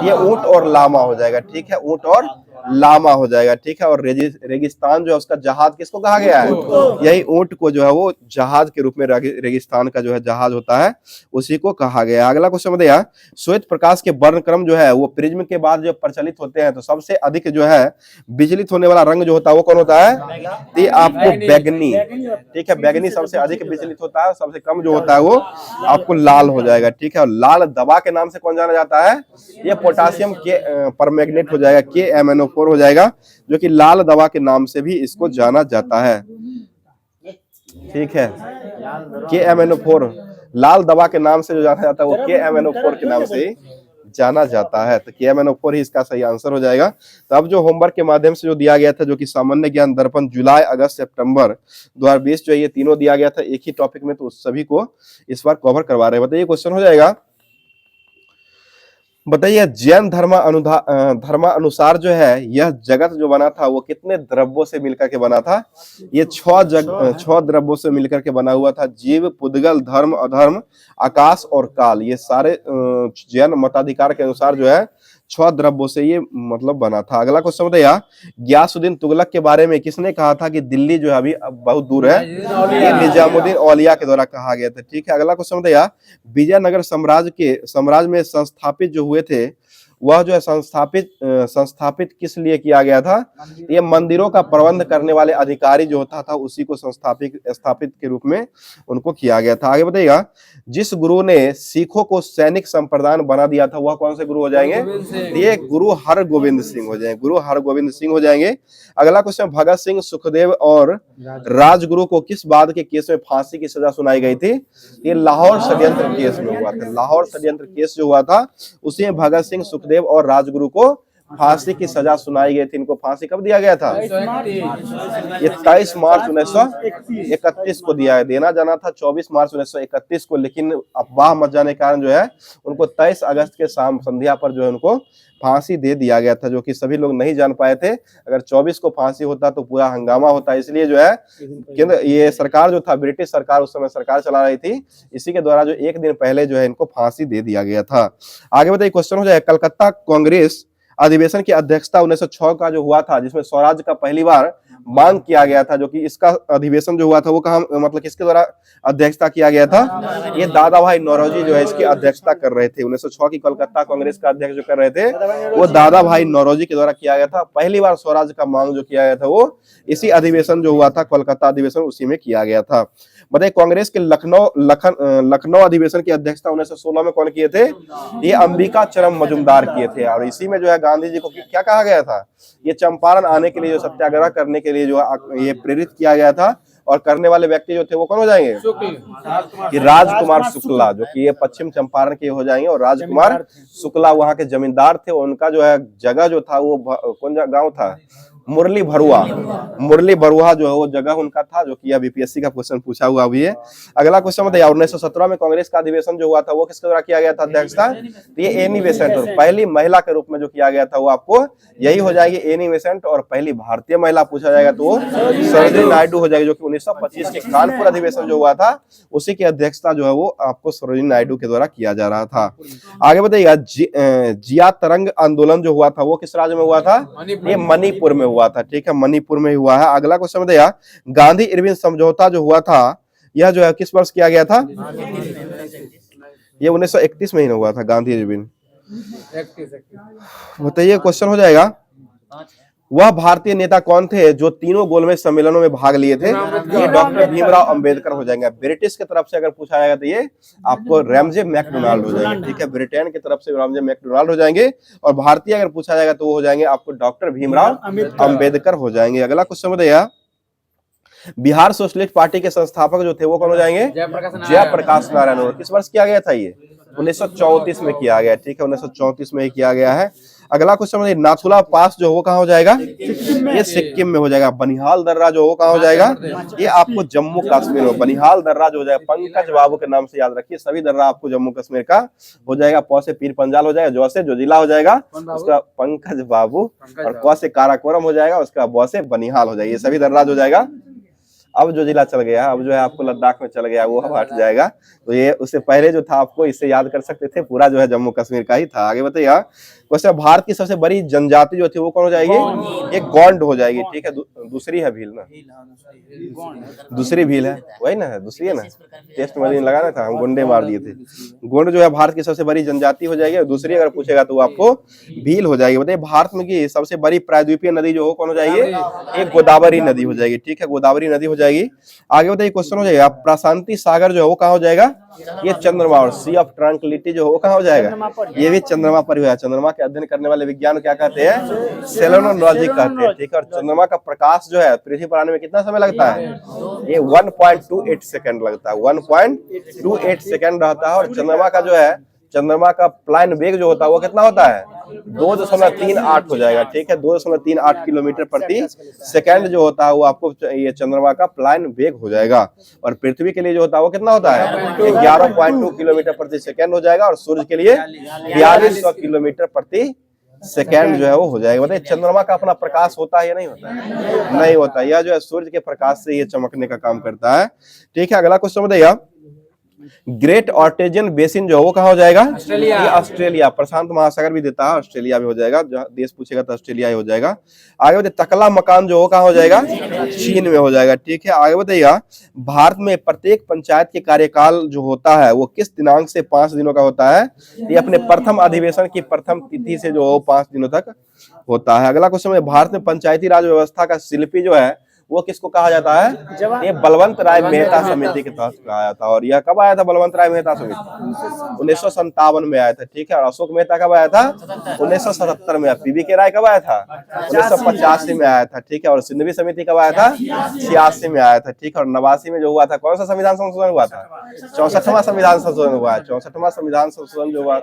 ये ऊंट और लामा हो जाएगा। ठीक है, ऊंट और लामा हो जाएगा। ठीक है, और रेगिस्तान जो है उसका जहाज किसको कहा गया है? यही ऊंट को जो है वो जहाज के रूप में, रेगिस्तान का जो है जहाज होता है उसी को कहा गया। अगला क्वेश्चन बताइए, श्वेत प्रकाश के वर्णक्रम जो है वो प्रिज्म के बाद जो प्रचलित होते हैं, तो सबसे अधिक जो है विचलित होने वाला रंग जो होता है वो कौन होता है? ये आपको बैगनी। ठीक है, बैगनी सबसे अधिक विचलित होता है, सबसे कम जो होता है वो आपको लाल हो जाएगा। ठीक है, और लाल दवा के नाम से कौन जाना जाता है? ये पोटासियम के परमैग्नेट हो जाएगा, KMnO4 MnO4 हो जाएगा, जो कि लाल दवा के नाम से भी इसको जाना जाता है। ठीक है, KMnO4 लाल दवा के नाम से जो जाना जाता है वो KMnO4 के नाम से जाना जाता है। तो KMnO4 ही इसका सही आंसर हो जाएगा। तो अब जो होमवर्क के माध्यम से जो दिया गया था, जो कि सामान्य ज्ञान दर्पण जुलाई, अगस्त, सितंबर 2020 जो ये तीनों दिया गया था एक ही टॉपिक में, तो उस सभी को इस बार कवर करवा रहे हैं। बताइए क्वेश्चन हो जाएगा, बताइए जैन धर्मानुसार जो है यह जगत जो बना था वो कितने द्रव्यों से मिलकर के बना था? ये 6 द्रव्यों से मिलकर के बना हुआ था। जीव, पुद्गल, धर्म, अधर्म, आकाश और काल, ये सारे जैन मताधिकार के अनुसार जो है 6 द्रव्यों से ये मतलब बना था। अगला क्वेश्चन बताइए, गियासुद्दीन तुगलक के बारे में किसने कहा था कि दिल्ली जो है अभी बहुत दूर है? ये निजामुद्दीन औलिया के द्वारा कहा गया था। ठीक है, अगला क्वेश्चन बताइए, विजयनगर साम्राज्य में संस्थापित जो हुए थे वह जो है संस्थापित किस लिए किया गया था? ये मंदिरों का प्रबंध करने वाले अधिकारी जो होता था उसी को स्थापित के रूप में उनको किया गया था। आगे बताइएगा, जिस गुरु ने सिखों को सैनिक संप्रदान बना दिया था वह कौन से गुरु हो जाएंगे? ये गुरु हरगोविंद सिंह हो जाएंगे, गुरु हरगोविंद सिंह हो जाएंगे। अगला क्वेश्चन, भगत सिंह, सुखदेव और राजगुरु को किस बात के केस में फांसी की सजा सुनाई गई थी? ये लाहौर षड्यंत्र केस में हुआ था। लाहौर षड्यंत्र केस जो हुआ था उसी में भगत सिंह, सुखदेव और राजगुरु को फांसी की सजा सुनाई गई थी। इनको फांसी कब दिया गया था? ये 23 मार्च 1931 को देना जाना था 24 मार्च 1931 को, लेकिन अफवाह मच जाने के कारण जो है उनको 23 अगस्त के शाम संध्या पर जो है उनको फांसी दे दिया गया था, जो कि सभी लोग नहीं जान पाए थे। अगर 24 को फांसी होता तो पूरा हंगामा होता, इसलिए जो है केंद्र ये सरकार जो था, ब्रिटिश सरकार उस समय सरकार चला रही थी, इसी के द्वारा जो एक दिन पहले जो है इनको फांसी दे दिया गया था। आगे बताइए क्वेश्चन हो जाए, कलकत्ता कांग्रेस अधिवेशन की अध्यक्षता 1906 का जो हुआ था, जिसमें स्वराज का पहली बार मांग किया गया था, जो कि इसका अधिवेशन जो हुआ था वो कहाँ मतलब किसके द्वारा अध्यक्षता किया गया था? ये दादा भाई नौरोजी जो है इसकी अध्यक्षता कर रहे थे। 1906 की कलकत्ता कांग्रेस का अध्यक्ष जो कर रहे थे वो दादा भाई नौरोजी के द्वारा किया गया था। पहली बार स्वराज का मांग जो किया गया था वो इसी अधिवेशन जो हुआ था कोलकाता अधिवेशन उसी में किया गया था। बताइए कांग्रेस के लखनऊ अधिवेशन की अध्यक्षता 1916 में कौन किए थे? ये अंबिका चरम मजुमदार किए थे। और इसी में जो है गांधी जी को क्या कहा गया था? ये चंपारण आने के लिए जो सत्याग्रह करने के लिए जो ये प्रेरित किया गया था। और करने वाले व्यक्ति जो थे वो कौन हो जाएंगे? कि राजकुमार शुक्ला, जो कि ये पश्चिम चंपारण के हो जाएंगे। और राजकुमार शुक्ला वहां के जमींदार थे। उनका जो है जगह जो था वो कौन गांव था? मुरली भरुआ जो है वो जगह उनका था, जो कि अभी बीपीएससी का क्वेश्चन पूछा हुआ भी है। अगला क्वेश्चन बताइए, 1917 में कांग्रेस का अधिवेशन जो हुआ था वो किसके द्वारा किया गया था अध्यक्षता? ये एनी बेसेंट, और पहली महिला के रूप में जो किया गया था वो आपको यही हो जाएगी एनी बेसेंट। और पहली भारतीय महिला पूछा जाएगा तो वो सरोजिनी नायडू हो जाएगी, जो कि 1925 के कानपुर अधिवेशन जो हुआ था उसी की अध्यक्षता जो है वो आपको सरोजिनी नायडू के द्वारा किया जा रहा था। आगे बताइएगा, जिया तरंग आंदोलन जो हुआ था वो किस राज्य में हुआ था? ये मणिपुर में हुआ था। ठीक है, मणिपुर में हुआ है। अगला क्वेश्चन बताइए, गांधी इरविन समझौता जो हुआ था यह जो है किस वर्ष किया गया था? ये 1931 में ही हुआ था गांधी इरविन। बताइए क्वेश्चन हो जाएगा, वह भारतीय नेता कौन थे जो तीनों गोलमेज सम्मेलनों में भाग लिए थे? ये डॉक्टर भीमराव अंबेडकर हो जाएंगे। ब्रिटिश की तरफ से अगर पूछा जाएगा तो ये आपको रैमजे मैकडोनाल्ड हो जाएंगे। ठीक है, ब्रिटेन की तरफ से रैमजे मैकडोनाल्ड हो जाएंगे। और भारतीय अगर पूछा जाएगा तो वो हो जाएंगे आपको डॉक्टर भीमराव अंबेडकर हो जाएंगे। अगला क्वेश्चन बताइए, बिहार सोशलिस्ट पार्टी के संस्थापक जो थे वो कौन हो जाएंगे? जयप्रकाश नारायण। किस वर्ष किया गया था? ये 1934 में किया गया। ठीक है, 1934 में ही किया गया है। अगला क्वेश्चन, नाथुला पास जो वो कहाँ हो जाएगा? ये सिक्किम में हो जाएगा। बनिहाल दर्रा जो वो कहाँ हो जाएगा? ये आपको जम्मू कश्मीर में। बनिहाल दर्रा जो हो जाएगा पंकज बाबू के नाम से याद रखिए। सभी दर्रा आपको जम्मू कश्मीर का हो जाएगा। पौ से पीर पंजाल हो जाएगा, जो से जो जिला हो जाएगा उसका पंकज बाबू, और क से काराकोरम हो जाएगा, उसका ब से बनिहाल हो जाएगा। ये सभी दर्रा हो जाएगा। अब जो जिला चल गया, अब जो है आपको लद्दाख में चल गया, वो अब हट जाएगा। तो ये उससे पहले जो था आपको इससे याद कर सकते थे, पूरा जो है जम्मू कश्मीर का ही था। आगे बताइए क्वेश्चन, भारत की सबसे बड़ी जनजाति जो थी वो कौन हो जाएगी? ये गोंड हो जाएगी। ठीक है, दूसरी है भील ना, दूसरी भील है, वही ना है, दूसरी है ना। टेस्ट में लगाना था, हम गोंडे मार दिए थे। गोंड जो है भारत की सबसे बड़ी जनजाति हो जाएगी। और दूसरी अगर पूछेगा तो आपको भील हो जाएगी। बताइए भारत में की सबसे बड़ी प्रायद्वीपीय नदी जो हो कौन हो जाएगी? एक गोदावरी नदी हो जाएगी। ठीक है, गोदावरी नदी हो जाएगी। आगे बताइए क्वेश्चन हो जाएगा, प्रशांति सागर जो है वो कहाँ हो जाएगा? ये चंद्रमा। और सी ऑफ ट्रैंक्विलिटी जो है वो कहाँ हो जाएगा? ये भी चंद्रमा पर हुआ है। चंद्रमा के अध्ययन करने वाले विज्ञान को क्या कहते हैं? सेलेनोलॉजी कहते हैं, ठीक है। और चंद्रमा का प्रकाश जो है पृथ्वी पर आने में कितना समय लगता है? ये 1.28 सेकंड लगता है, 1.28 सेकंड रहता है। और चंद्रमा का जो है, चंद्रमा का प्लान वेग जो होता है वो कितना होता है? 2.38 हो जाएगा, ठीक है। 2.38 किलोमीटर प्रति सेकंड जो होता है वो आपको ये चंद्रमा का प्लान वेग हो जाएगा। और पृथ्वी के लिए जो होता है वो कितना होता है? 11.2 किलोमीटर प्रति सेकंड हो जाएगा। और सूर्य के लिए 4200 किलोमीटर प्रति सेकंड जो है वो हो जाएगा। बताइए चंद्रमा का अपना प्रकाश होता है या नहीं होता है? नहीं होता। यह जो है सूर्य के प्रकाश से ये चमकने का काम करता है, ठीक है। अगला क्वेश्चन बताइए, ग्रेट ऑर्टेजियन बेसिन जो है वो कहाँ हो जाएगा? ऑस्ट्रेलिया। ऑस्ट्रेलिया, प्रशांत महासागर भी देता है, ऑस्ट्रेलिया भी हो जाएगा। जहाँ देश पूछेगा तो ऑस्ट्रेलिया ही हो जाएगा। आगे बताइए टकला मकान जो हो कहाँ हो जाएगा? चीन में हो जाएगा, ठीक है। आगे बताइएगा, भारत में प्रत्येक पंचायत के कार्यकाल जो होता है वो किस दिनांक से 5 दिनों का होता है? ये अपने प्रथम अधिवेशन की प्रथम तिथि से जो 5 दिनों तक होता है। अगला क्वेश्चन है, भारत में पंचायती राज व्यवस्था का शिल्पी जो है वो किसको कहा जाता है? ये बलवंत राय मेहता समिति के तहत कहा जाता है। और यह कब आया था बलवंत राय मेहता समिति? 1957 में आया था, ठीक है। और अशोक मेहता कब आया था? 1977 में। पीवी के राय कब आया था? 1985 में आया था, ठीक है। और सिंधवी समिति कब आया था? 86 में आया था, ठीक है। और 89 में जो हुआ था, कौन सा संविधान संशोधन हुआ था? 64वां संविधान संशोधन हुआ है। 64वां संविधान संशोधन जो हुआ,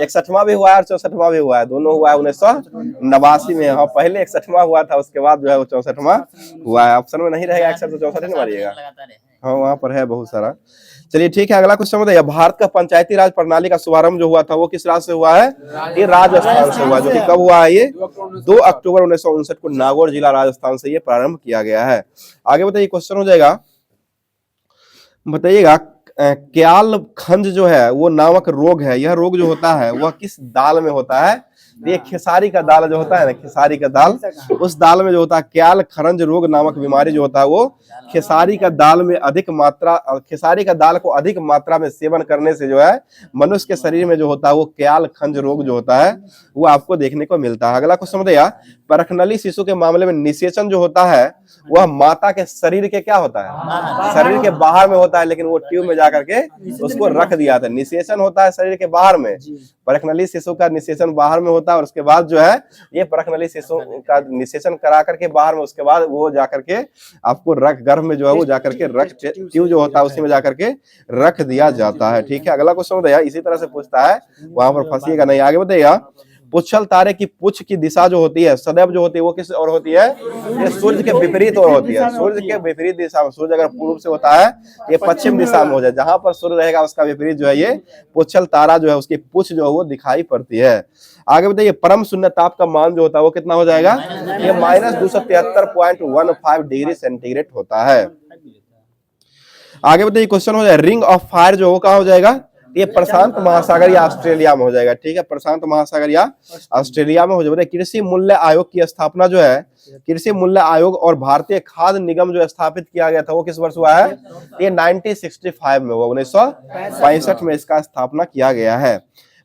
61वां भी हुआ है और 64वां भी हुआ है, दोनों हुआ है 1989 में। हाँ, पहले 61वां हुआ था, उसके बाद जो है वो 64वां हुआ है। ऑप्शन में नहीं रहेगा अक्सर, तो 64 ही मारिएगा। हाँ, वहाँ पर है बहुत सारा। चलिए ठीक है, अगला क्वेश्चन बताइए, भारत का पंचायती राज प्रणाली का शुभारंभ जो हुआ था वो किस राज्य से हुआ है? ये राजस्थान से हुआ, जो कि कब हुआ है? ये 2 अक्टूबर 1959 को नागौर जिला राजस्थान से ये प्रारंभ किया गया है। आगे बताइए, क्वेश्चन हो जाएगा, बताइएगा क्याल खंज जो है वो नामक रोग है, यह रोग जो होता है वह किस दाल में होता है? ये खेसारी का दाल जो होता है ना, खेसारी का दाल, उस दाल में जो होता है क्याल खरंज रोग नामक बीमारी जो होता है वो खेसारी का दाल में अधिक मात्रा, खेसारी का दाल को अधिक मात्रा में सेवन करने से जो है मनुष्य के शरीर में जो होता है वो क्याल खंज रोग जो होता है वो आपको देखने को मिलता है। अगला क्वेश्चन बताइए, परखनली शिशु के मामले में निषेचन जो होता है वह माता के शरीर के क्या होता है? शरीर के बाहर में होता है, लेकिन वो ट्यूब में जाकर के उसको रख दिया था। निषेचन होता है शरीर के बाहर में, परखनली शिशु का निषेचन बाहर में होता है। और उसके बाद जो है ये परखनली शिशु का निषेचन करा करके बाहर में, उसके बाद वो जाकर के आपको रख गर्भ में जो है वो जाकर के रख ट्यूब जो होता है उसी में जाकर के रख दिया जाता है, ठीक है। अगला क्वेश्चन बताइए, इसी तरह से पूछता है, वहां पर फंसिएगा नहीं। आगे बताइएगा, पुच्छल तारे की पुच्छ की दिशा जो होती है सदैव जो होती है वो किस ओर होती है? ये सूर्य के विपरीत ओर होती है। सूर्य के विपरीत दिशा में, सूर्य अगर पूर्व से होता है ये पश्चिम दिशा में हो जाए, जहां पर सूर्य रहेगा उसका विपरीत जो है ये पुच्छल तारा जो है उसकी पुच्छ जो है वो दिखाई पड़ती है। आगे बताइए, परम शून्य ताप का मान जो होता है वो कितना हो जाएगा? ये -273.15 डिग्री सेंटीग्रेड होता है। आगे बताइए, क्वेश्चन हो जाए, रिंग ऑफ फायर जो कहाँ हो जाएगा? ये प्रशांत महासागर या ऑस्ट्रेलिया में हो जाएगा, ठीक है। प्रशांत महासागर या ऑस्ट्रेलिया में हो जाएगा। कृषि मूल्य आयोग की स्थापना जो है, कृषि मूल्य आयोग और भारतीय खाद्य निगम जो स्थापित किया गया था वो किस वर्ष हुआ है? ये 1965 में हुआ, 1965 में इसका स्थापना किया गया है।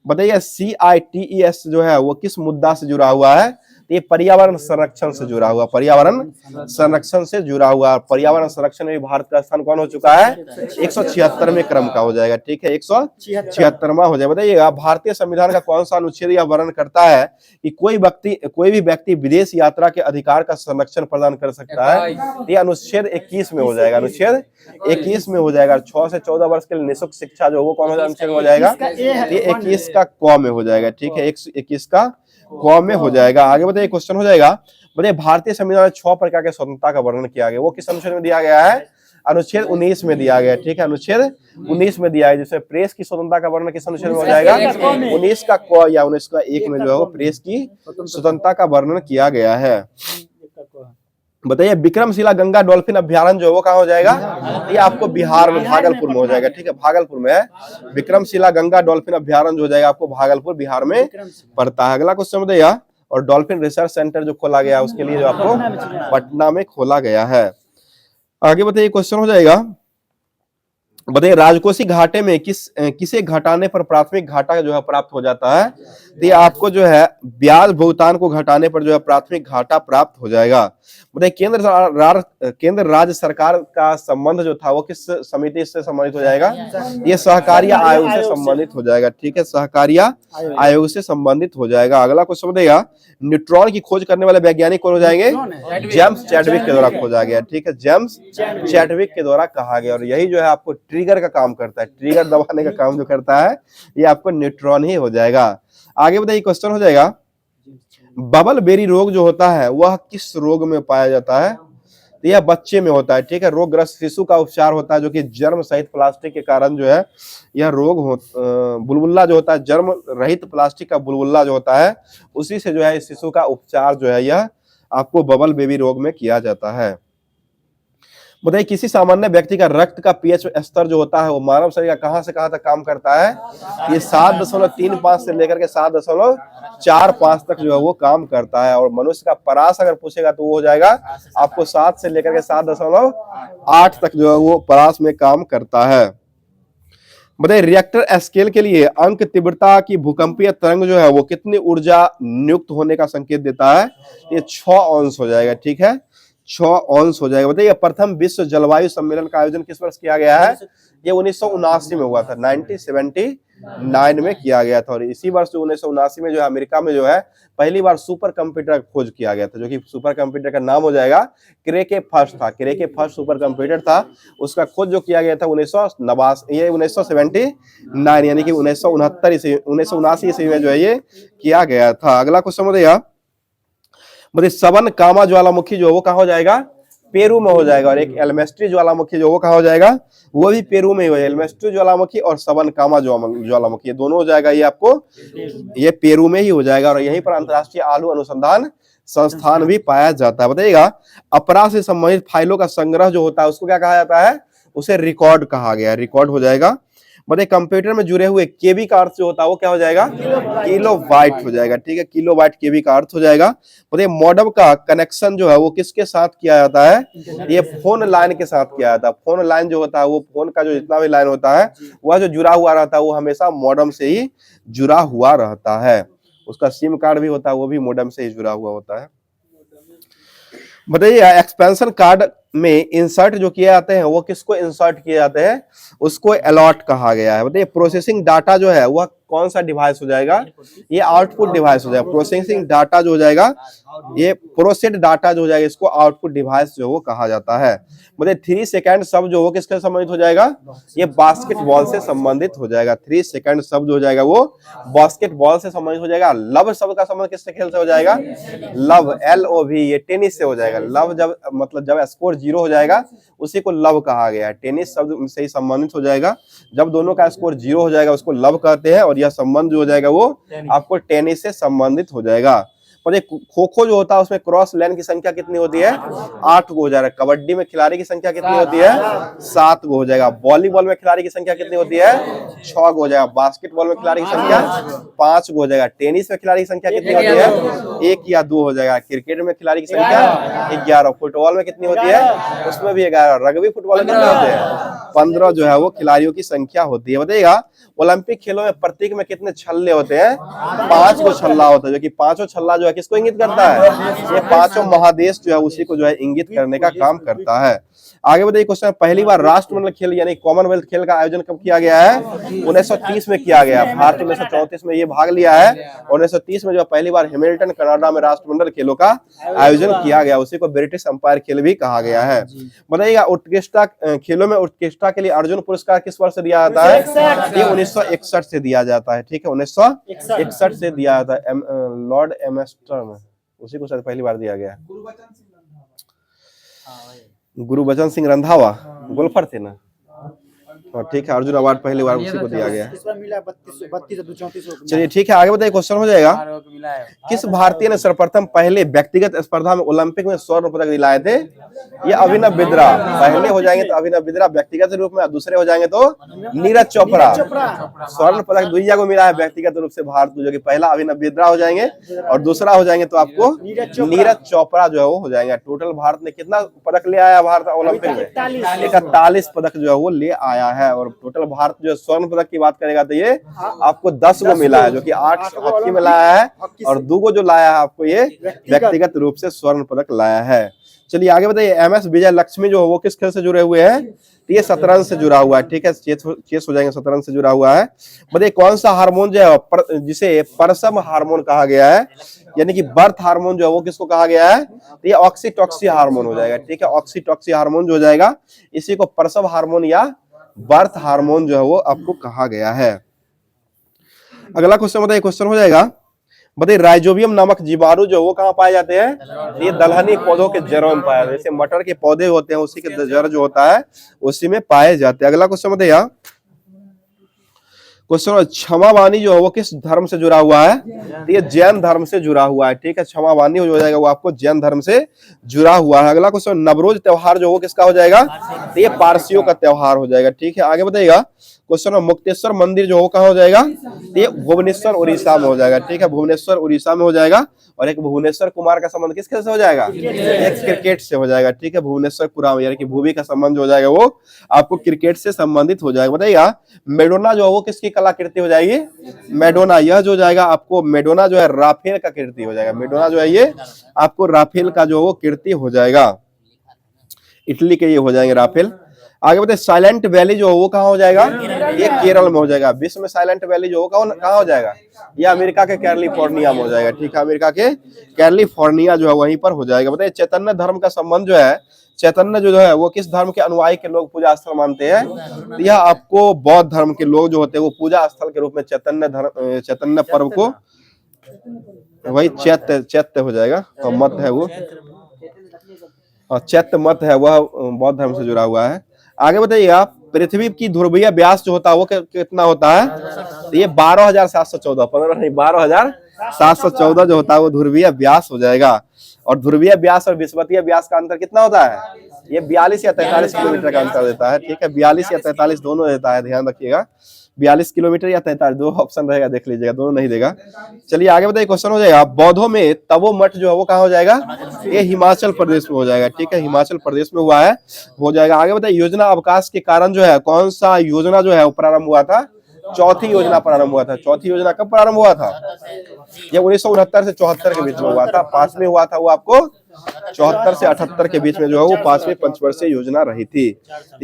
बताइए, CITES जो है वो किस मुद्दा से जुड़ा हुआ है? ये पर्यावरण संरक्षण से जुड़ा हुआ, पर्यावरण संरक्षण से जुड़ा हुआ। पर्यावरण संरक्षण में भारत का स्थान कौन हो चुका है? 176वें क्रम का हो जाएगा, ठीक है, 176वां हो जाएगा। बताइएगा, भारतीय संविधान का कौन सा अनुच्छेद यह वर्णन करता है कि कोई भी व्यक्ति विदेश यात्रा के अधिकार का संरक्षण प्रदान कर सकता है? ये अनुच्छेद 21 में हो जाएगा, अनुच्छेद 21 में हो जाएगा। 6 से 14 वर्ष के लिए निःशुल्क शिक्षा जो वो कौन सा अनुच्छेद हो जाएगा? ये 21 का क में हो जाएगा, ठीक है, 21 का क में हो जाएगा। आगे बताइए, क्वेश्चन हो जाएगा, बताइए भारतीय संविधान में 6 प्रकार के स्वतंत्रता का वर्णन किया गया, वो किस अनुच्छेद में दिया गया है? अनुच्छेद 19 में दिया गया, ठीक है, अनुच्छेद 19 में दिया है। जिसमें प्रेस की स्वतंत्रता का वर्णन किस अनुच्छेद में हो जाएगा? 19 का क या 19 का 1 में जो है वो प्रेस की स्वतंत्रता का वर्णन किया गया है। बताइए, विक्रमशिला गंगा डॉल्फिन अभ्यारण्य जो है वो कहाँ हो जाएगा? ये आपको बिहार में भागलपुर में हो जाएगा, ठीक है, भागलपुर में है विक्रमशिला गंगा डॉल्फिन अभ्यारण्य जो हो जाएगा आपको भागलपुर बिहार में पड़ता है। अगला क्वेश्चन बताइए, और डॉल्फिन रिसर्च सेंटर जो खोला गया उसके लिए जो आपको पटना में खोला गया है। आगे बताइए, क्वेश्चन हो जाएगा, बताइए राजकोषीय घाटे में किसे घटाने पर प्राथमिक घाटा जो है प्राप्त हो जाता है? तो ये आपको जो है ब्याज भुगतान को घटाने पर जो है प्राथमिक घाटा प्राप्त हो जाएगा। बताइए केंद्र राज्य सरकार का संबंध जो था वो किस समिति से संबंधित हो जाएगा? ये सहकारिता आयोग से संबंधित हो जाएगा। ठीक है, सहकारिता आयोग से संबंधित हो जाएगा। अगला क्वेश्चन बताइएगा, न्यूट्रॉन की खोज करने वाले वैज्ञानिक कौन हो जाएंगे? जेम्स चैडविक के द्वारा खोजा गया। ठीक है, जेम्स चैडविक के द्वारा कहा गया, और यही जो है आपको ट्रिगर का काम करता है, ट्रिगर दबाने का काम जो करता है ये आपको न्यूट्रॉन ही हो जाएगा। आगे बताइए क्वेश्चन हो जाएगा, बबल बेरी रोग जो होता है वह किस रोग में पाया जाता है? तो यह बच्चे में होता है। ठीक है, रोगग्रस्त शिशु का उपचार होता है जो कि जर्म सहित प्लास्टिक के कारण जो है यह रोग बुलबुला जो होता है, जर्म रहित प्लास्टिक का बुलबुला जो होता है उसी से जो है इस शिशु का उपचार जो है यह आपको बबल बेबी रोग में किया जाता है। बताइए किसी सामान्य व्यक्ति का रक्त का पीएच स्तर जो होता है वो मानव शरीर का कहां से कहां तक काम करता है? ये 7.35 से लेकर के 7.45 तक जो है वो काम करता है। और मनुष्य का परास अगर पूछेगा तो वो हो जाएगा आपको 7 से लेकर के 7.8 तक जो है वो परास में काम करता है। बताइए रिएक्टर स्केल के लिए अंक तीव्रता की भूकंपीय तरंग जो है वो कितनी ऊर्जा नियुक्त होने का संकेत देता है? ये 6 औंस हो जाएगा। ठीक है, 6 औंस हो जाएगा। बताइए प्रथम विश्व जलवायु सम्मेलन का आयोजन किस वर्ष किया गया है? ये 1979 में हुआ था, 1979 में किया गया था। और इसी वर्ष 1979 में जो है अमेरिका में जो है पहली बार सुपर कंप्यूटर खोज किया गया था, जो कि सुपर कंप्यूटर का नाम हो जाएगा क्रेके फर्स्ट था। क्रेके फर्स्ट सुपर कंप्यूटर था, उसका खोज जो किया गया था 1979 यानी कि 1979 ईस्वी में जो है ये किया गया था। अगला क्वेश्चन बताइए, मतलब सबन कामा ज्वालामुखी जो वो कहाँ हो जाएगा? पेरू में हो जाएगा। और एक एल्मेस्ट्री ज्वालामुखी जो वो कहाँ हो जाएगा? वो भी पेरू में ही हो जाएगा। एल्मेस्ट्री ज्वालामुखी और सबन कामा ज्वालामुखी ये दोनों हो जाएगा, ये आपको ये पेरू में ही हो जाएगा। और यहीं पर अंतरराष्ट्रीय आलू अनुसंधान संस्थान भी पाया जाता है। बताइएगा अपराध से संबंधित फाइलों का संग्रह जो होता है उसको क्या कहा जाता है? उसे रिकॉर्ड कहा गया, रिकॉर्ड हो जाएगा। बताइए कंप्यूटर में जुड़े हुए केबी का अर्थ जो होता है वो क्या हो जाएगा? किलो बाइट हो जाएगा। ठीक है, किलो बाइट केबी का अर्थ हो जाएगा। बताइए मॉडेम का कनेक्शन जो है वो किसके साथ किया जाता है? ये फोन लाइन के साथ किया जाता है। फोन लाइन जो होता है वो फोन का जो जितना भी लाइन होता है वह जो जुड़ा हुआ रहता है वो हमेशा मॉडेम से ही जुड़ा हुआ रहता है। उसका सिम कार्ड भी होता है वो भी मॉडेम से ही जुड़ा हुआ होता है। बताइए एक्सपेंशन कार्ड में इंसर्ट जो किए जाते हैं वो किसको इंसर्ट किए जाते हैं? उसको अलॉट कहा गया है। बताइए प्रोसेसिंग डाटा जो है वह कौन सा डिवाइस हो जाएगा? ये आउटपुट डिवाइस हो जाएगा। प्रोसेसिंग डाटा जो हो जाएगा ये प्रोसेस्ड डाटा जो हो जाएगा इसको आउटपुट डिवाइस जो वो कहा जाता है। मतलब 3 सेकंड शब्द जो वो किससे संबंधित हो जाएगा? ये बास्केटबॉल से संबंधित हो जाएगा। 3 सेकंड शब्द हो जाएगा वो बास्केटबॉल से संबंधित हो जाएगा। लव शब्द का संबंध किससे खेल से हो जाएगा? लव LOV ये टेनिस से हो जाएगा। लव जब मतलब जब स्कोर 0 हो जाएगा उसी को लव कहा गया है। टेनिस शब्द से ही संबंधित हो जाएगा। जब दोनों का स्कोर 0 हो जाएगा उसको लव कहते हैं, और यह संबंध जो हो जाएगा वो आपको टेनिस से संबंधित हो जाएगा। और खो खो जो होता है उसमें क्रॉस लाइन की संख्या कितनी होती है? 8 गो हो जाएगा। कबड्डी में खिलाड़ी की संख्या कितनी होती है? 7 गो हो जाएगा। वॉलीबॉल में खिलाड़ी की संख्या कितनी होती है? 6 गो हो जाएगा। बास्केटबॉल में खिलाड़ी की संख्या 5 गो हो जाएगा। टेनिस में खिलाड़ी की संख्या कितनी होती है? 1 या 2 हो जाएगा। क्रिकेट में खिलाड़ी की संख्या 11। फुटबॉल में कितनी होती है? उसमें भी 11। रग्बी फुटबॉल में कितने होते हैं? 15 जो है वो खिलाड़ियों की संख्या होती है। बताइएगा ओलंपिक खेलों में प्रतीक में कितने छल्ले होते हैं? 5 गो छल्ला होता है, जो कि पांचों छल्ला जो है किसको इंगित करता है? ये पांचों महादेश जो है उसी को जो है इंगित करने का काम करता है। आगे बताइए क्वेश्चन, पहली बार राष्ट्रमंडल खेल यानी कॉमनवेल्थ खेल का आयोजन कब किया गया है? 1930 में किया गया। भारत 1934 में ये भाग लिया है। 1930 में जो पहली बार हैमिल्टन कनाडा में राष्ट्रमंडल खेलों का आयोजन किया गया, उसी को ब्रिटिश अंपायर खेल भी कहा गया है। बताइएगा उत्कृष्टता खेलों में उत्कृष्टता के लिए अर्जुन पुरस्कार किस वर्ष से दिया जाता है? ये 1961 से दिया जाता है। ठीक है, 1961 से दिया जाता है। लॉर्ड एम्स्टर में उसी को शायद पहली बार दिया गया। गुरुबचन सिंह रंधावा गोल्फर थे ना? ठीक है, अर्जुन अवार्ड पहली बार उसी को दिया गया। चलिए ठीक है, आगे बताइए क्वेश्चन हो जाएगा, किस भारतीय ने सर्वप्रथम पहले व्यक्तिगत स्पर्धा में ओलंपिक में स्वर्ण पदक दिलाए थे? ये अभिनव बिंद्रा, पहले हो जाएंगे तो अभिनव बिंद्रा व्यक्तिगत रूप में, दूसरे हो जाएंगे तो नीरज चोपड़ा। स्वर्ण पदक दुनिया को मिला है व्यक्तिगत रूप से भारत को, जो कि पहला अभिनव बिंद्रा हो जाएंगे और दूसरा हो जाएंगे तो आपको नीरज चोपड़ा जो है वो हो जाएगा। टोटल भारत ने कितना पदक ले आया भारत ओलंपिक में? 41 पदक जो है वो ले आया है। और टोटल भारत जो स्वर्ण पदक की बात करेगा तो ये आपको 10 गो मिला है, जो कि 8 हॉकी में लाया है और 2 गो जो लाया है आपको ये व्यक्तिगत रूप से स्वर्ण पदक लाया है। चलिए आगे बताइए, एमएस विजय लक्ष्मी जो है वो किस खेल से जुड़े हुए हैं? तो ये शतरंज से जुड़ा हुआ है, ठीक है, चेस हो जाएंगे, शतरंज से जुड़ा हुआ है। बताइए कौन सा हार्मोन जो है जिसे परसम हार्मोन कहा गया है, यानी कि बर्थ हार्मोन जो है वो किसको कहा गया है? तो ये ऑक्सीटॉक्सी हार्मोन हो जाएगा, ठीक है, ऑक्सीटॉक्सी हार्मोन जो हो जाएगा इसी को परसम हार्मोन या बर्थ हार्मोन जो है वो आपको कहा गया है। अगला क्वेश्चन बताइए, क्वेश्चन हो जाएगा, बताइए राइजोबियम नामक जीवाणु जो वो कहाँ पाए जाते हैं? ये दलहनी पौधों के जड़ों में पाए जाते हैं, जैसे मटर के पौधे होते हैं उसी के जड़ जो होता है उसी में पाए जाते हैं। अगला क्वेश्चन बताइए, क्वेश्चन क्षमा वाणी जो है वो किस धर्म से जुड़ा हुआ है? तो ये जैन धर्म से जुड़ा हुआ है, ठीक है, क्षमा वाणी हो जाएगा वो आपको जैन धर्म से जुड़ा हुआ है। अगला क्वेश्चन, नवरोज त्योहार जो वो किसका हो जाएगा? तो ये पारसियों का त्योहार हो जाएगा, ठीक है। आगे बताइएगा, क्वेश्चन मुक्तेश्वर मंदिर जो वो कहाँ हो जाएगा? तो ये भुवनेश्वर उड़ीसा में हो जाएगा, ठीक है, भुवनेश्वर उड़ीसा में हो जाएगा। और एक भुवनेश्वर कुमार का संबंध किस खेल से हो जाएगा? एक क्रिकेट से हो जाएगा, ठीक है, भुवनेश्वर कुमार यानी कि भूवी का संबंध हो जाएगा वो आपको क्रिकेट से संबंधित हो जाएगा। बताइएगा मेडोना जो है वो किसकी कलाकृति हो जाएगी? मेडोना, यह जो जाएगा आपको मेडोना जो है राफेल का कृति हो जाएगा। मेडोना जो है ये आपको राफेल का जो वो कृति हो जाएगा, इटली के ये हो जाएंगे राफेल। आगे बताइए साइलेंट वैली जो वो कहाँ हो जाएगा? ये केरल में हो जाएगा। विश्व में साइलेंट वैली जो कहाँ हो जाएगा? ये अमेरिका के कैलिफोर्निया में हो जाएगा, ठीक है, अमेरिका के कैलिफोर्निया जो है वहीं पर हो जाएगा। बताइए चैतन्य धर्म का संबंध जो है, चैतन्य जो है वो किस धर्म के अनुयायी के लोग पूजा स्थल मानते हैं? तो यह आपको बौद्ध धर्म के लोग जो होते हैं वो पूजा स्थल के रूप में चैतन्य पर्व को, वही चैत्य हो जाएगा, तो मत है वो, चैत्य मत है वह बौद्ध धर्म से जुड़ा हुआ है। आगे बताइएगा पृथ्वी की ध्रुवीय व्यास जो होता है वो कितना होता है? तो ये 12,714, 15 नहीं 12,714 जो होता है वो ध्रुवीय व्यास हो जाएगा। और ध्रुवीय व्यास और विषुवतीय व्यास का अंतर कितना होता है? ये 42 या 43 किलोमीटर का अंतर देता है, ठीक है, 42 या 43 दोनों देता है, ध्यान रखिएगा, 42 किलोमीटर या 43, दो ऑप्शन रहेगा, देख लीजिएगा, दोनों नहीं देगा। चलिए आगे बताइए, क्वेश्चन हो जाएगा बौद्धों में तवो मठ जो है वो कहाँ हो जाएगा? ये हिमाचल प्रदेश में हो जाएगा, ठीक है, हिमाचल प्रदेश में हुआ है, हो जाएगा। आगे बताइए योजना अवकाश के कारण जो है कौन सा योजना जो है वो प्रारंभ हुआ था? चौथी योजना प्रारंभ हुआ था। चौथी योजना कब प्रारंभ हुआ था? ये 1969 से 74 के बीच में हुआ था। पांचवी हुआ था वो आपको 74 से 78 के बीच में जो है वो 5वीं पंचवर्षीय योजना रही थी।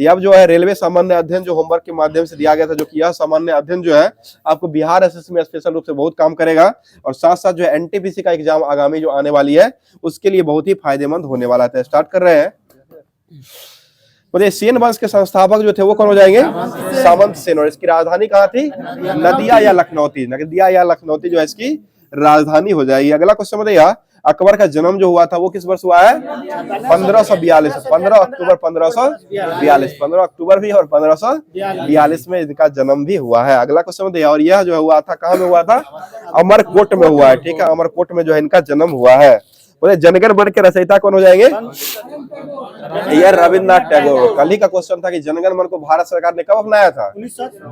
अब जो है रेलवे सामान्य अध्ययन जो होमवर्क के माध्यम से दिया गया था, जो कि यह सामान्य अध्ययन जो है आपको बिहार एसएससी में स्पेशल रूप से बहुत काम करेगा और साथ साथ जो है एनटीपीसी का एग्जाम आगामी जो आने वाली है उसके लिए बहुत ही फायदेमंद होने वाला है। स्टार्ट कर रहे हैं। तो सेन वंश के संस्थापक जो थे वो कौन हो जाएंगे? सामंत सेन। और इसकी राजधानी कहाँ थी? नदिया या लखनौती। नदिया या लखनौती जो है इसकी राजधानी हो जाएगी। अगला क्वेश्चन बताइए, अकबर का जन्म जो हुआ था वो किस वर्ष हुआ है? 1542, 15 अक्टूबर 1542, 15 अक्टूबर भी और 1542 में इनका जन्म भी हुआ है। अगला क्वेश्चन बताइए, और यह जो हुआ था कहाँ में हुआ था? अमरकोट में हुआ है, ठीक है, अमरकोट में जो है इनका जन्म हुआ है। बोले जनगण मन के रचयिता कौन हो जाएंगे? यह रविन्द्रनाथ टैगोर। कल ही का क्वेश्चन था कि जनगण मन को भारत सरकार ने कब अपनाया था?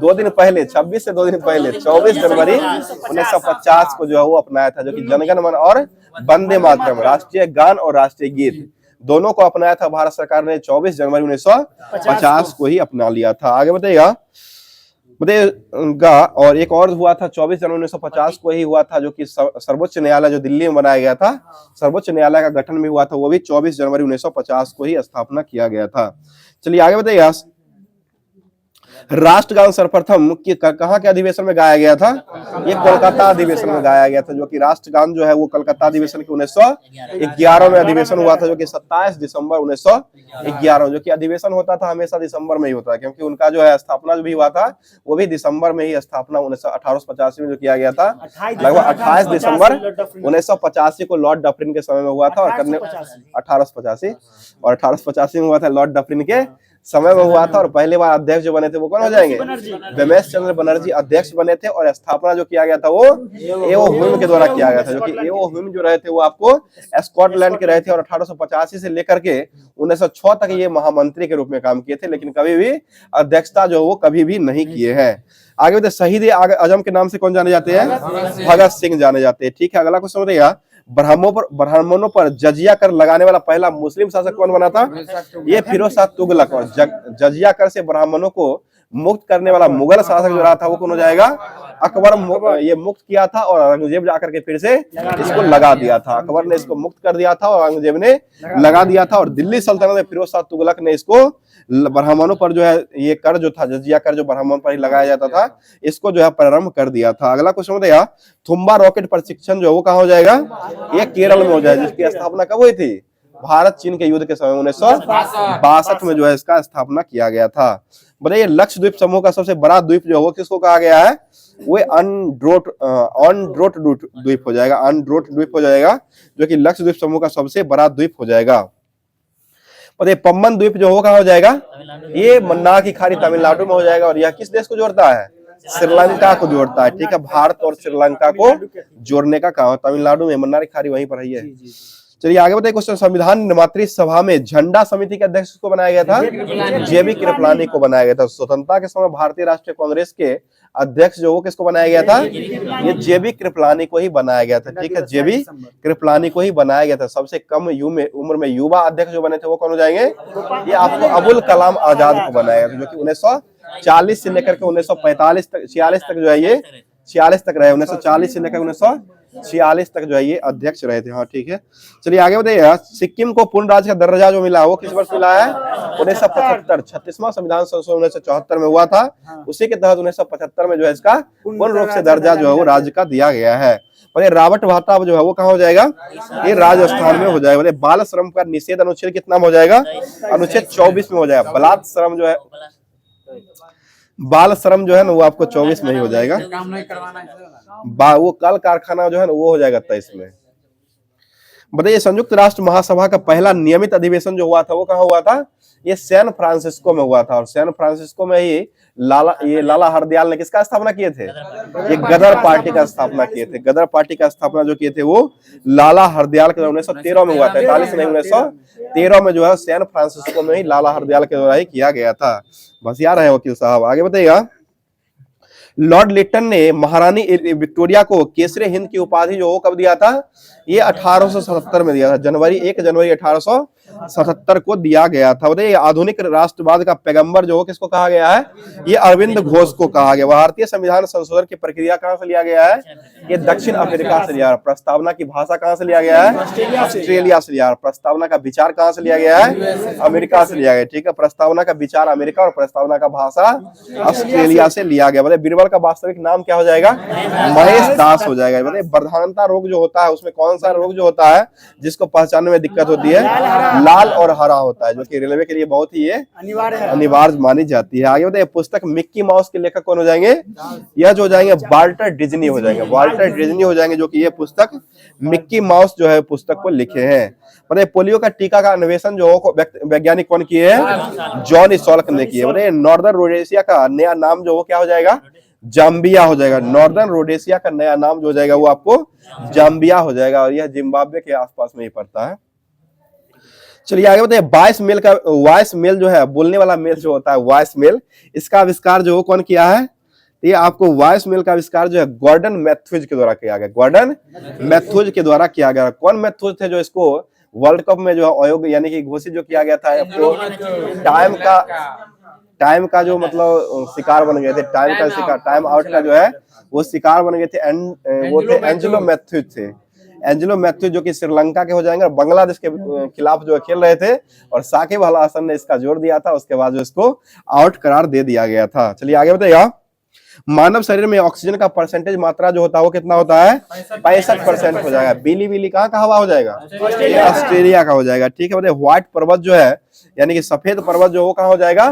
2 दिन पहले, 26 से 2 दिन पहले, 24 जनवरी 1950 को जो है वो अपनाया था, जो कि जनगण मन और वंदे मातरम राष्ट्रीय गान और राष्ट्रीय गीत दोनों को अपनाया था भारत सरकार ने 24 जनवरी 1950 को ही अपना लिया था। आगे बताइएगा और एक और हुआ था 24 जनवरी 1950 को ही हुआ था, जो कि सर्वोच्च न्यायालय जो दिल्ली में बनाया गया था, सर्वोच्च न्यायालय का गठन भी हुआ था, वो भी 24 जनवरी 1950 को ही स्थापना किया गया था। चलिए आगे बताइए, राष्ट्रगान सर्वप्रथम कहाँ के अधिवेशन में गाया गया था? ये कोलकाता अधिवेशन में गाया गया था, जो कि राष्ट्रगान जो है वो कोलकाता अधिवेशन के 1911 में अधिवेशन हुआ था, जो कि 27 दिसंबर 1911, जो कि अधिवेशन होता था हमेशा दिसंबर में ही होता है, क्योंकि उनका जो है स्थापना जो भी हुआ था वो भी दिसंबर में ही स्थापना 1885 में जो किया गया था, लगभग 28 दिसंबर 1985 को लॉर्ड डफरिन के समय में हुआ था, और 1885 में हुआ था लॉर्ड डफरिन के समय में हुआ था और पहली बार अध्यक्ष जो बने थे वो कौन हो जाएंगे, रमेश चंद्र बनर्जी अध्यक्ष बने थे। और स्थापना जो किया गया था वो एओ ह्यूम के द्वारा किया गया था, जो कि एओ ह्यूम जो रहे थे वो आपको स्कॉटलैंड के रहे थे और 1885 से लेकर के 1906 तक ये महामंत्री के रूप में काम किए थे, लेकिन कभी भी अध्यक्षता जो वो कभी भी नहीं किए हैं। आगे बढ़ते, शहीद आजम के नाम से कौन जाने जाते हैं, भगत सिंह जाने जाते हैं। ठीक है, अगला क्वेश्चन बताइएगा, ब्राह्मणों पर जजिया कर लगाने वाला पहला मुस्लिम शासक कौन बना था, ये फिरोज शाह तुगलक। और जजिया कर से ब्राह्मणों को मुक्त करने वाला मुगल शासक जो रहा था वो कौन हो जाएगा, अकबर। ये मुक्त किया था और औरंगजेब जाकर के फिर से इसको लगा दिया था। अकबर ने इसको मुक्त कर दिया था और औरंगजेब ने लगा दिया था। और दिल्ली सल्तनत में फिरोज शाह तुगलक ने इसको ब्राह्मणों पर जो है ये कर जो था, जजिया कर जो ब्राह्मणों पर ही लगाया जाता था, इसको जो है प्रारंभ कर दिया था। अगला क्वेश्चन बताइए, थुम्बा रॉकेट प्रशिक्षण जो वो कहाँ हो जाएगा, ये केरल में हो जाएगा, जिसकी स्थापना कब हुई थी, भारत चीन के युद्ध के समय 1962 में जो है इसका स्थापना किया गया था। बताइए, लक्षद्वीप समूह का सबसे बड़ा द्वीप जो है किसको कहा गया है, वो अनड्रोट द्वीप हो जाएगा, अनड्रोट द्वीप हो जाएगा, जो कि लक्षद्वीप समूह का सबसे बड़ा द्वीप हो जाएगा। बताइए, पम्बन द्वीप जो हो कहाँ हो जाएगा, ये मन्नार की खाड़ी तमिलनाडु में हो जाएगा। और यह किस देश को जोड़ता है, श्रीलंका को जोड़ता है। ठीक है, भारत और श्रीलंका को जोड़ने का काम, तमिलनाडु में मन्नार की खाड़ी वहीं पर ही है। चलिए आगे बताइए क्वेश्चन, संविधान निर्मात्री सभा में झंडा समिति के अध्यक्ष को बनाया गया था, जेबी कृपलानी को बनाया गया था। स्वतंत्रता के समय भारतीय राष्ट्रीय कांग्रेस के अध्यक्ष जो वो किसको बनाया गया था, ये जेबी कृपलानी को ही बनाया गया था। ठीक है, जेबी कृपलानी को ही बनाया गया था। सबसे कम उम्र में युवा अध्यक्ष जो बने थे वो कौन हो जाएंगे, ये आपको अबुल कलाम आजाद को बनाया गया था, जो कि 1940 से लेकर के 1945 तक 46 तक जो है ये 46 तक रहे, 1940 से लेकर 1946 तक जो है ये अध्यक्ष रहे थे। हाँ ठीक है, चलिए आगे बताइए, सिक्किम को पूर्ण राज्य का दर्जा जो मिला वो किस वर्ष मिला है, 1975। 36वां संविधान संशोधन 1974 में हुआ था, उसी के तहत 1975 में जो है इसका पूर्ण रूप से दर्जा जो है वो राज्य का दिया गया है। और ये रावट भाता जो है वो कहाँ हो जाएगा, ये राजस्थान में हो जाएगा। बाल श्रम का निषेध अनुच्छेद कितना में हो जाएगा, अनुच्छेद 24 में हो जाएगा। बलात् श्रम जो है, बाल श्रम जो है ना वो आपको 24 में ही हो जाएगा। वो कल कारखाना जो है ना वो हो जाएगा 23 में। बताइए, संयुक्त राष्ट्र महासभा का पहला नियमित अधिवेशन जो हुआ था वो कहाँ हुआ था, ये सैन फ्रांसिस्को में हुआ था। और सैन फ्रांसिस्को में ही लाला हरदयाल ने किसका स्थापना किए थे, ये गदर पार्टी का स्थापना किए थे। गदर पार्टी का स्थापना जो किए थे वो लाला हरदयाल के 1913 में हुआ था, 43 नहीं 1913 में जो है सैन फ्रांसिस्को में ही लाला हरदयाल के द्वारा ही किया गया था। बस याद है वकील साहब। आगे बताइएगा, लॉर्ड लिटन ने महारानी विक्टोरिया को केसरे हिंद की उपाधि जो कब दिया था, ये 1877 में दिया था, 1 जनवरी 1877 को दिया गया था। बताइए, आधुनिक राष्ट्रवाद का पैगंबर जो किसको कहा गया है, ये अरविंद घोष को कहा गया। भारतीय संविधान संशोधन की प्रक्रिया कहां से लिया गया है, ये दक्षिण अफ्रीका से लिया। प्रस्तावना की भाषा कहां से लिया गया है, ऑस्ट्रेलिया से लिया। प्रस्तावना का विचार कहां से लिया गया है, अमेरिका से लिया गया। ठीक है, प्रस्तावना का विचार अमेरिका और प्रस्तावना का भाषा ऑस्ट्रेलिया से लिया गया। बताइए, बीरबल का वास्तविक नाम क्या हो जाएगा, महेश दास हो जाएगा। बताइए, प्रधानता रोग जो होता है उसमें कौन सा रोग जो होता है जिसको पहचानने में दिक्कत होती है, लाल और हरा होता है, जो कि रेलवे के लिए बहुत ही अनिवार्य मानी जाती है। आगे बताइए, पुस्तक मिक्की माउस के लेखक कौन हो जाएंगे, यह जो हो जाएंगे वाल्टर डिज्नी हो जाएंगे, वाल्टर डिज्नी हो जाएंगे, जो कि ये पुस्तक मिक्की माउस जो है पुस्तक को लिखे हैं। बताइए, पोलियो का टीका का अन्वेषण जो वैज्ञानिक कौन किए हैं, जॉन सॉल्क ने किए। बताइए, नॉर्दर्न रोडेशिया का नया नाम जो क्या हो जाएगा, जाम्बिया हो जाएगा। नॉर्दर्न रोडेशिया का नया नाम जो हो जाएगा वो आपको जाम्बिया हो जाएगा, और यह जिम्बाब्वे के आसपास में ही पड़ता है। चलिए आगे बताइए, वॉइस मेल जो है, बोलने वाला मेल जो होता है वॉइस मेल, इसका आविष्कार जो कौन किया है, ये आपको वॉइस मेल का आविष्कार जो है गॉर्डन मैथ्यूज के द्वारा किया गया। गॉर्डन मैथ्यूज के द्वारा किया गया। कौन मैथ्यूज थे जो इसको वर्ल्ड कप में जो है आयोग यानी कि घोषित जो किया गया था, आपको टाइम का जो मतलब शिकार बन गए थे, टाइम का शिकार, टाइम आउट का जो है वो शिकार बन गए थे। वो थे एंजेलो मैथ्यूज थे, एंजेलो मैथ्यूज जो कि श्रीलंका के हो जाएंगे और बांग्लादेश के खिलाफ जो खेल रहे थे, और साकिब अल हसन ने इसका जोर दिया था, उसके बाद जो इसको आउट करार दे दिया गया था। चलिए आगे बताइएगा, मानव शरीर में ऑक्सीजन का परसेंटेज मात्रा जो होता है वो कितना होता है, 65% हो जाएगा। बिली कहाँ का हवा हो जाएगा, ऑस्ट्रेलिया का हो जाएगा। ठीक है, बताइए, व्हाइट पर्वत जो है यानी कि सफेद पर्वत जो वो कहाँ हो जाएगा,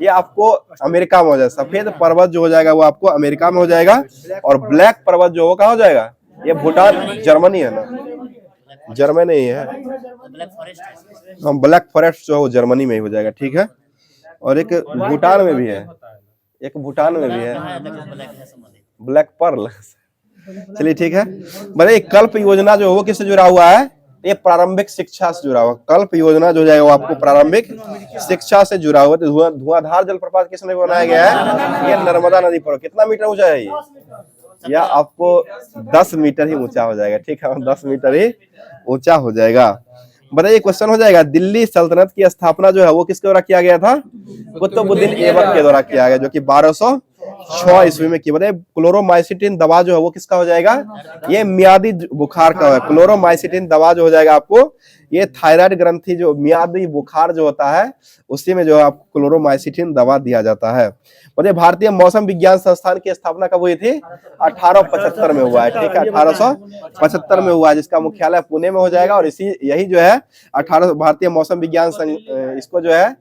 ये आपको अमेरिका में हो जाएगा। सफेद पर्वत जो हो जाएगा वो आपको अमेरिका में हो जाएगा, और ब्लैक पर्वत जो वो कहाँ हो जाएगा, ये भूटान, जर्मनी है ना, जर्मनी है, ब्लैक फॉरेस्ट जो है वो जर्मनी में ही हो जाएगा। ठीक है, और एक भूटान में भी है, एक भूटान में भी है, ब्लैक पर्ल। चलिए ठीक है। बोले कल्प योजना जो है वो किससे जुड़ा हुआ है? ये प्रारंभिक शिक्षा से जुड़ा हुआ। कल्प योजना जो है वो आपको प्रारंभिक शिक्षा से जुड़ा हुआ। तो धुआंधार जलप्रपात किसने बनाया गया है? ये नर्मदा नदी पर। कितना मीटर ऊंचा है ये? या आपको 10 मीटर ही ऊंचा हो जाएगा। ठीक है, 10 मीटर ही ऊंचा हो जाएगा। बताइए क्वेश्चन हो जाएगा, दिल्ली सल्तनत की स्थापना जो है वो किसके द्वारा किया गया था? कुतुबुद्दीन ऐबक के द्वारा किया गया, जो कि 1206 ईस्वी में की। बताइए क्लोरोमाइसिटिन दवा जो है वो किसका हो जाएगा? ये मियादी बुखार का है। क्लोरोमाइसिटिन दवा जो हो जाएगा आपको, ये थायराइड ग्रंथि जो मियादी बुखार जो होता है उसी में जो है आपको क्लोरोमाइसिटिन दवा दिया जाता है। बताइए भारतीय मौसम विज्ञान संस्थान की स्थापना कब हुई थी? 1875 में हुआ है। ठीक है, 1875 में हुआ है, जिसका मुख्यालय पुणे में हो जाएगा। और इसी यही जो है 18 भारतीय मौसम विज्ञान इसको जो है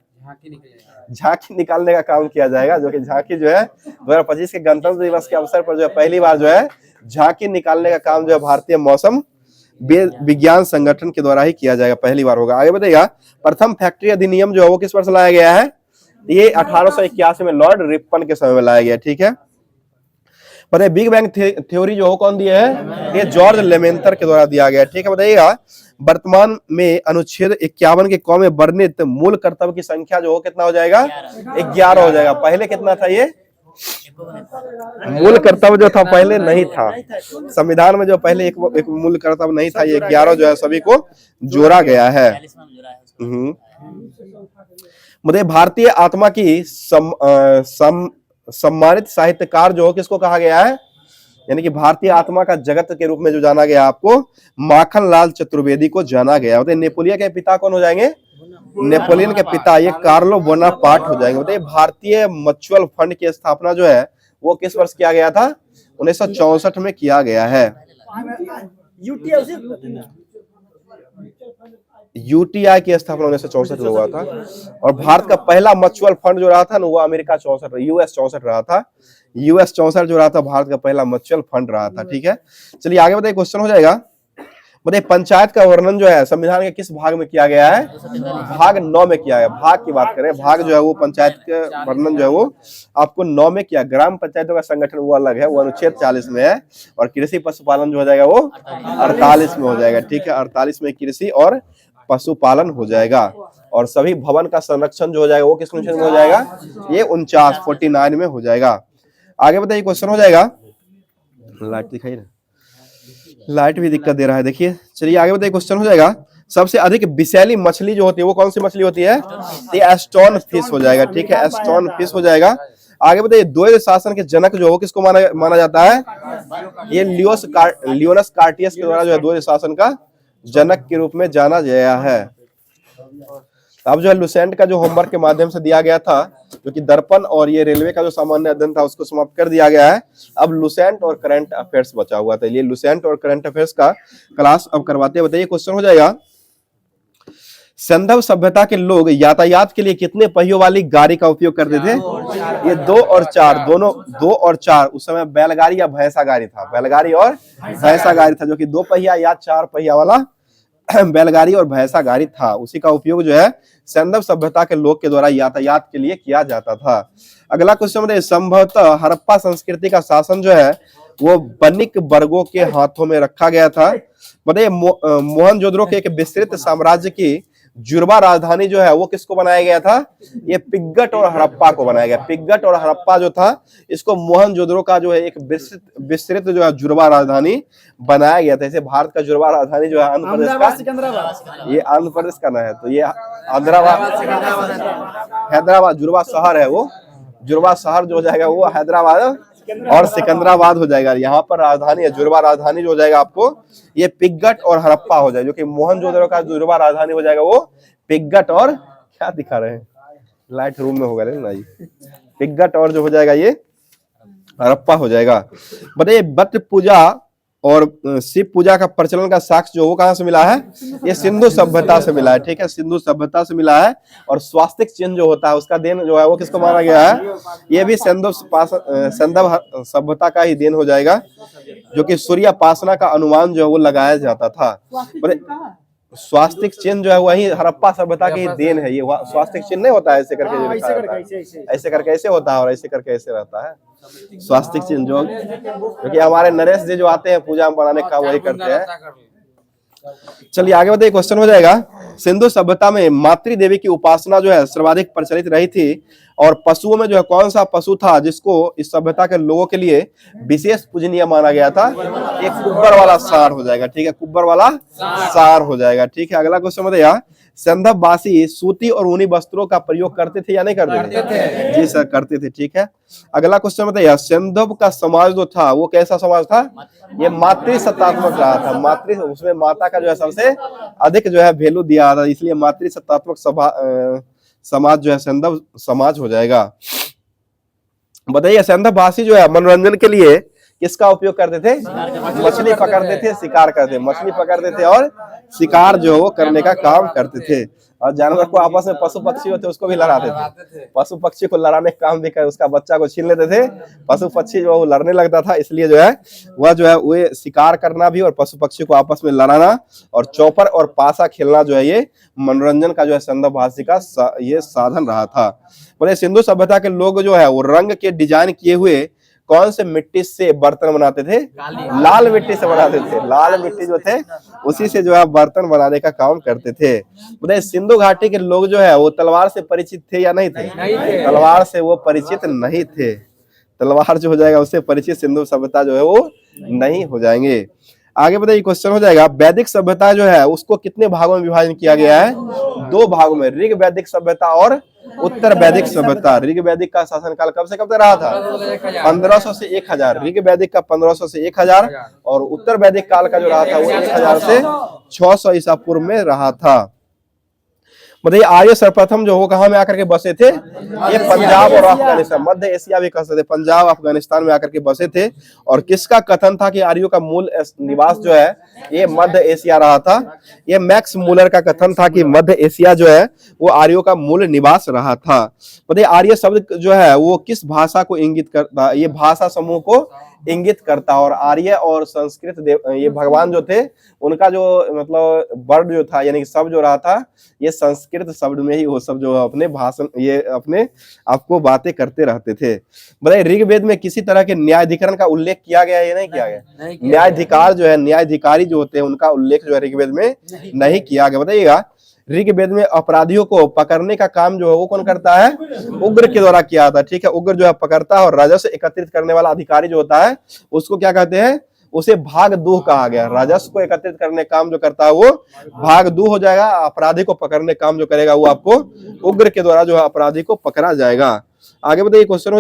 झांकी निकालने का काम किया जाएगा, जो कि झांकी जो है 2025 के गणतंत्र दिवस के अवसर पर जो है पहली बार जो है झांकी निकालने का काम जो है भारतीय मौसम विज्ञान संगठन के द्वारा ही किया जाएगा, पहली बार होगा। आगे बताइएगा, प्रथम फैक्ट्री अधिनियम जो है वो किस वर्ष लाया गया है? ये 1881 में लॉर्ड रिपन के समय में लाया गया। ठीक है, पर बिग बैंग थ्योरी जो हो कौन दिया है? ये जॉर्ज लेमेंटर के द्वारा दिया गया। ठीक है, बताइएगा वर्तमान में अनुच्छेद 51 के क में वर्णित मूल कर्तव्य की संख्या जो हो कितना हो जाएगा? 11 हो जाएगा। पहले कितना था? ये मूल कर्तव्य जो था पहले नहीं था, संविधान में जो पहले एक मूल कर्तव्य नहीं था, ये 11 जो है सभी को जोड़ा गया है। मुझे भारतीय आत्मा की सम्मानित साहित्यकार जो किसको कहा गया है? यानी कि भारतीय आत्मा का जगत के रूप में जो जाना गया आपको, माखनलाल चतुर्वेदी को जाना गया। बताइए नेपोलियन के पिता कौन हो जाएंगे? नेपोलियन के पिता ये कार्लो बोनापार्ट हो जाएंगे। बताइए भारतीय म्यूचुअल फंड की स्थापना जो है वो किस वर्ष किया गया था? 1964 में किया गया है। यूटीआई की स्थापना 1964 में हुआ था। और भारत का पहला म्यूचुअल फंड जो रहा था ना वो अमेरिका 64 यूएस 64 रहा था। यूएस 64 जो रहा था भारत का पहला म्यूचुअल फंड रहा था। ठीक है, चलिए आगे बताइए क्वेश्चन हो जाएगा। बताइए पंचायत का वर्णन जो है संविधान के किस भाग में किया गया है? भाग 9 में किया गया। भाग की बात करें, भाग जो है वो पंचायत का वर्णन जो है वो आपको 9 में किया। ग्राम पंचायतों का संगठन वो अलग है, वो अनुच्छेद 40 में है। और कृषि पशुपालन जो हो जाएगा वो 48 में हो जाएगा। ठीक है, 48 में कृषि और पशुपालन हो जाएगा। और सभी भवन का संरक्षण जो हो जाएगा वो किस अनुच्छेद में हो जाएगा? ये 49 में हो जाएगा। आगे बताइए क्वेश्चन हो जाएगा। लाइट दिखाई ना, लाइट भी दिक्कत दे रहा है, देखिए। चलिए आगे बताइए क्वेश्चन हो जाएगा। सबसे अधिक विषैली मछली जो होती है वो कौन सी मछली होती है? ये एस्टोन फिश हो जाएगा। ठीक है, एस्टोन फिश हो जाएगा। आगे बताइए द्वैध शासन के जनक जो हो किसको माना जाता है? ये लियोनस कार्टियस के द्वारा जो है द्वैध शासन का जनक के रूप में जाना गया है। अब जो है लुसेंट का जो होमवर्क के माध्यम से दिया गया था, जो कि दर्पण और ये रेलवे का जो सामान्य अध्ययन था उसको समाप्त कर दिया गया है। अब लुसेंट और करंट अफेयर्स बचा हुआ था। ये लुसेंट और करंट अफेयर्स का क्लास अब करवाते हैं। बताइए क्वेश्चन हो जाएगा, सिंधु सभ्यता के लोग यातायात के लिए कितने पहियों वाली गाड़ी का उपयोग करते थे? ये 2 और 4 दोनों, 2 और 4। उस समय बैलगाड़ी या भैंसा गाड़ी था, बैलगाड़ी और भैंसा गाड़ी था, जो कि 2 पहिया या 4 पहिया वाला बैलगाड़ी और भैंसा गाड़ी था। उसी का उपयोग जो है सिंधु सभ्यता के लोग के द्वारा यातायात के लिए किया जाता था। अगला क्वेश्चन है, संभवतः हड़प्पा संस्कृति का शासन जो है वो बनिक वर्गों के हाथों में रखा गया था। बताइए मोहनजोदड़ो के एक विस्तृत साम्राज्य की जुर्बा राजधानी जो है वो किसको बनाया गया था? ये पिग्गट और हड़प्पा को बनाया गया। पिग्गट और हड़प्पा जो था इसको मोहनजोदड़ो का जो है एक विस्तृत जो है जुर्बा राजधानी बनाया गया था। इसे भारत का जुर्बा राजधानी जो है आंध्र प्रदेश का, ये आंध्र प्रदेश का ना है, तो ये हैदराबाद जुर्बा शहर है। वो जुर्बा शहर जो हो जाएगा वो हैदराबाद और सिकंदराबाद हो जाएगा। यहाँ पर राजधानी है, जुर्बा राजधानी जो हो जाएगा आपको ये पिग्गट और हड़प्पा हो जाएगा, जो कि मोहनजोदड़ो का जुर्बा राजधानी हो जाएगा वो पिग्गट और क्या दिखा रहे हैं, लाइट रूम में होगा ना ये, पिग्गट और जो हो जाएगा ये हड़प्पा हो जाएगा। बताइए बट पूजा और शिव पूजा का प्रचलन का साक्ष्य जो वो कहाँ से मिला है? ये सिंधु सभ्यता से मिला है। ठीक है, सिंधु सभ्यता से मिला है। और स्वास्तिक चिन्ह जो होता है उसका देन जो है वो किसको माना गया है? ये भी सिंधु सभ्यता का ही देन हो जाएगा, जो कि सूर्योपासना का अनुमान जो है वो लगाया जाता था। स्वास्तिक चिन्ह जो है वही हड़प्पा सभ्यता की देन है। ये स्वास्तिक चिन्ह नहीं होता है ऐसे करके जो लिखा रहता है, ऐसे करके ऐसे होता है और ऐसे करके ऐसे रहता है स्वास्तिक चिन्ह, जो क्योंकि हमारे नरेश जी जो आते हैं पूजा में बनाने का वही करते हैं। चलिए आगे बढ़ते, क्वेश्चन हो जाएगा, सिंधु सभ्यता में मातृ देवी की उपासना जो है सर्वाधिक प्रचलित रही थी, और पशुओं में जो है कौन सा पशु था जिसको इस सभ्यता के लोगों के लिए विशेष पूजनीय माना गया था? एक कुब्बर वाला सांड हो जाएगा, ठीक है, कुब्बर वाला सांड हो जाएगा, ठीक है। अगला क्वेश्चन बताइए, सिंधव वासी सूती और ऊनी वस्त्रों का प्रयोग करते थे या नहीं करते थे? जी सर करते थे, ठीक है। अगला क्वेश्चन बताइए, सिंधव का समाज जो था वो कैसा समाज था? ये मातृ सत्तात्मक रहा था, मातृ, उसमें माता का जो है सबसे अधिक जो है वैल्यू दिया था, इसलिए मातृ सत्तात्मक समाज जो है सिंधव समाज हो जाएगा। बताइए, सिंधव वासी जो है मनोरंजन के लिए किसका उपयोग करते थे? मछली पकड़ते थे, शिकार करते, मछली पकड़ते थे और शिकार जो वो करने का काम करते थे। और जानवर को आपस में पशु पक्षी होते उसको भी लड़ाते थे, पशु पक्षी को लड़ाने का काम भी कर, उसका बच्चा को छीन लेते थे, पशु पक्षी जो लड़ने लगता था, इसलिए जो है वो शिकार करना भी और पशु पक्षी को आपस में लड़ाना और चौपर और पासा खेलना जो है ये मनोरंजन का जो है सिंधव भाषी का ये साधन रहा था। बोले सिंधु सभ्यता के लोग जो है वो रंग के डिजाइन किए हुए कौन से मिट्टी से बर्तन बनाते थे? लाल मिट्टी से बनाते थे, लाल मिट्टी जो थे उसी से जो है बर्तन बनाने का काम करते थे। बताइए, सिंधु घाटी के लोग जो है वो तलवार से परिचित थे या नहीं थे? तलवार से वो परिचित नहीं थे, तलवार जो हो जाएगा उससे परिचित सिंधु सभ्यता जो है वो नहीं हो जाएंगे। आगे बताइए, क्वेश्चन हो जाएगा, वैदिक सभ्यता जो है उसको कितने भागों में विभाजन किया गया है? 2 भागों में, ऋग वैदिक सभ्यता और उत्तर वैदिक सभ्यता। ऋग वैदिक का शासनकाल कब से कब तक रहा था? 1500 से 1000। ऋग वैदिक का 1500 से 1000 और उत्तर वैदिक काल का जो रहा था वो 1000 से 600 ईसा पूर्व में रहा था। बताइए, आर्य सर्वप्रथम जो वो कहाँ में आकर के बसे थे? ये पंजाब और अफगानिस्तान, मध्य एशिया भी कह सकते, पंजाब अफगानिस्तान में आकर के बसे थे। और किसका कथन था कि आर्यों का मूल निवास जो है ये मध्य एशिया रहा था? ये मैक्स मूलर का कथन था कि मध्य एशिया जो है वो आर्यों का मूल निवास रहा था। बताइए, आर्य शब्द जो है वो किस भाषा को इंगित करता? ये भाषा समूह को इंगित करता। और आर्य और संस्कृत ये भगवान जो थे उनका जो मतलब वर्ड जो था यानी कि शब्द जो रहा था ये संस्कृत शब्द में ही वो सब जो अपने भाषण ये अपने आपको बातें करते रहते थे। बताइए, ऋग्वेद में किसी तरह के न्यायाधिकरण का उल्लेख किया गया है या नहीं किया गया? न्यायाधिकार जो है, न्यायाधिकारी जो होते हैं उनका उल्लेख जो है ऋग्वेद में नहीं किया गया। बताइएगा, ऋग्वेद में अपराधियों को पकड़ने का काम जो है वो कौन करता है? उग्र के द्वारा किया जाता है, ठीक है। उग्र जो है पकड़ता है और राजस्व एकत्रित करने वाला अधिकारी जो होता है उसको क्या कहते हैं? उसे भागदूह कहा गया। राजस्व को एकत्रित करने का काम जो करता है वो भागदूह हो जाएगा। अपराधी को पकड़ने का काम जो करेगा वो आपको उग्र के द्वारा जो है अपराधी को पकड़ा जाएगा। आगे बताइए, क्वेश्चन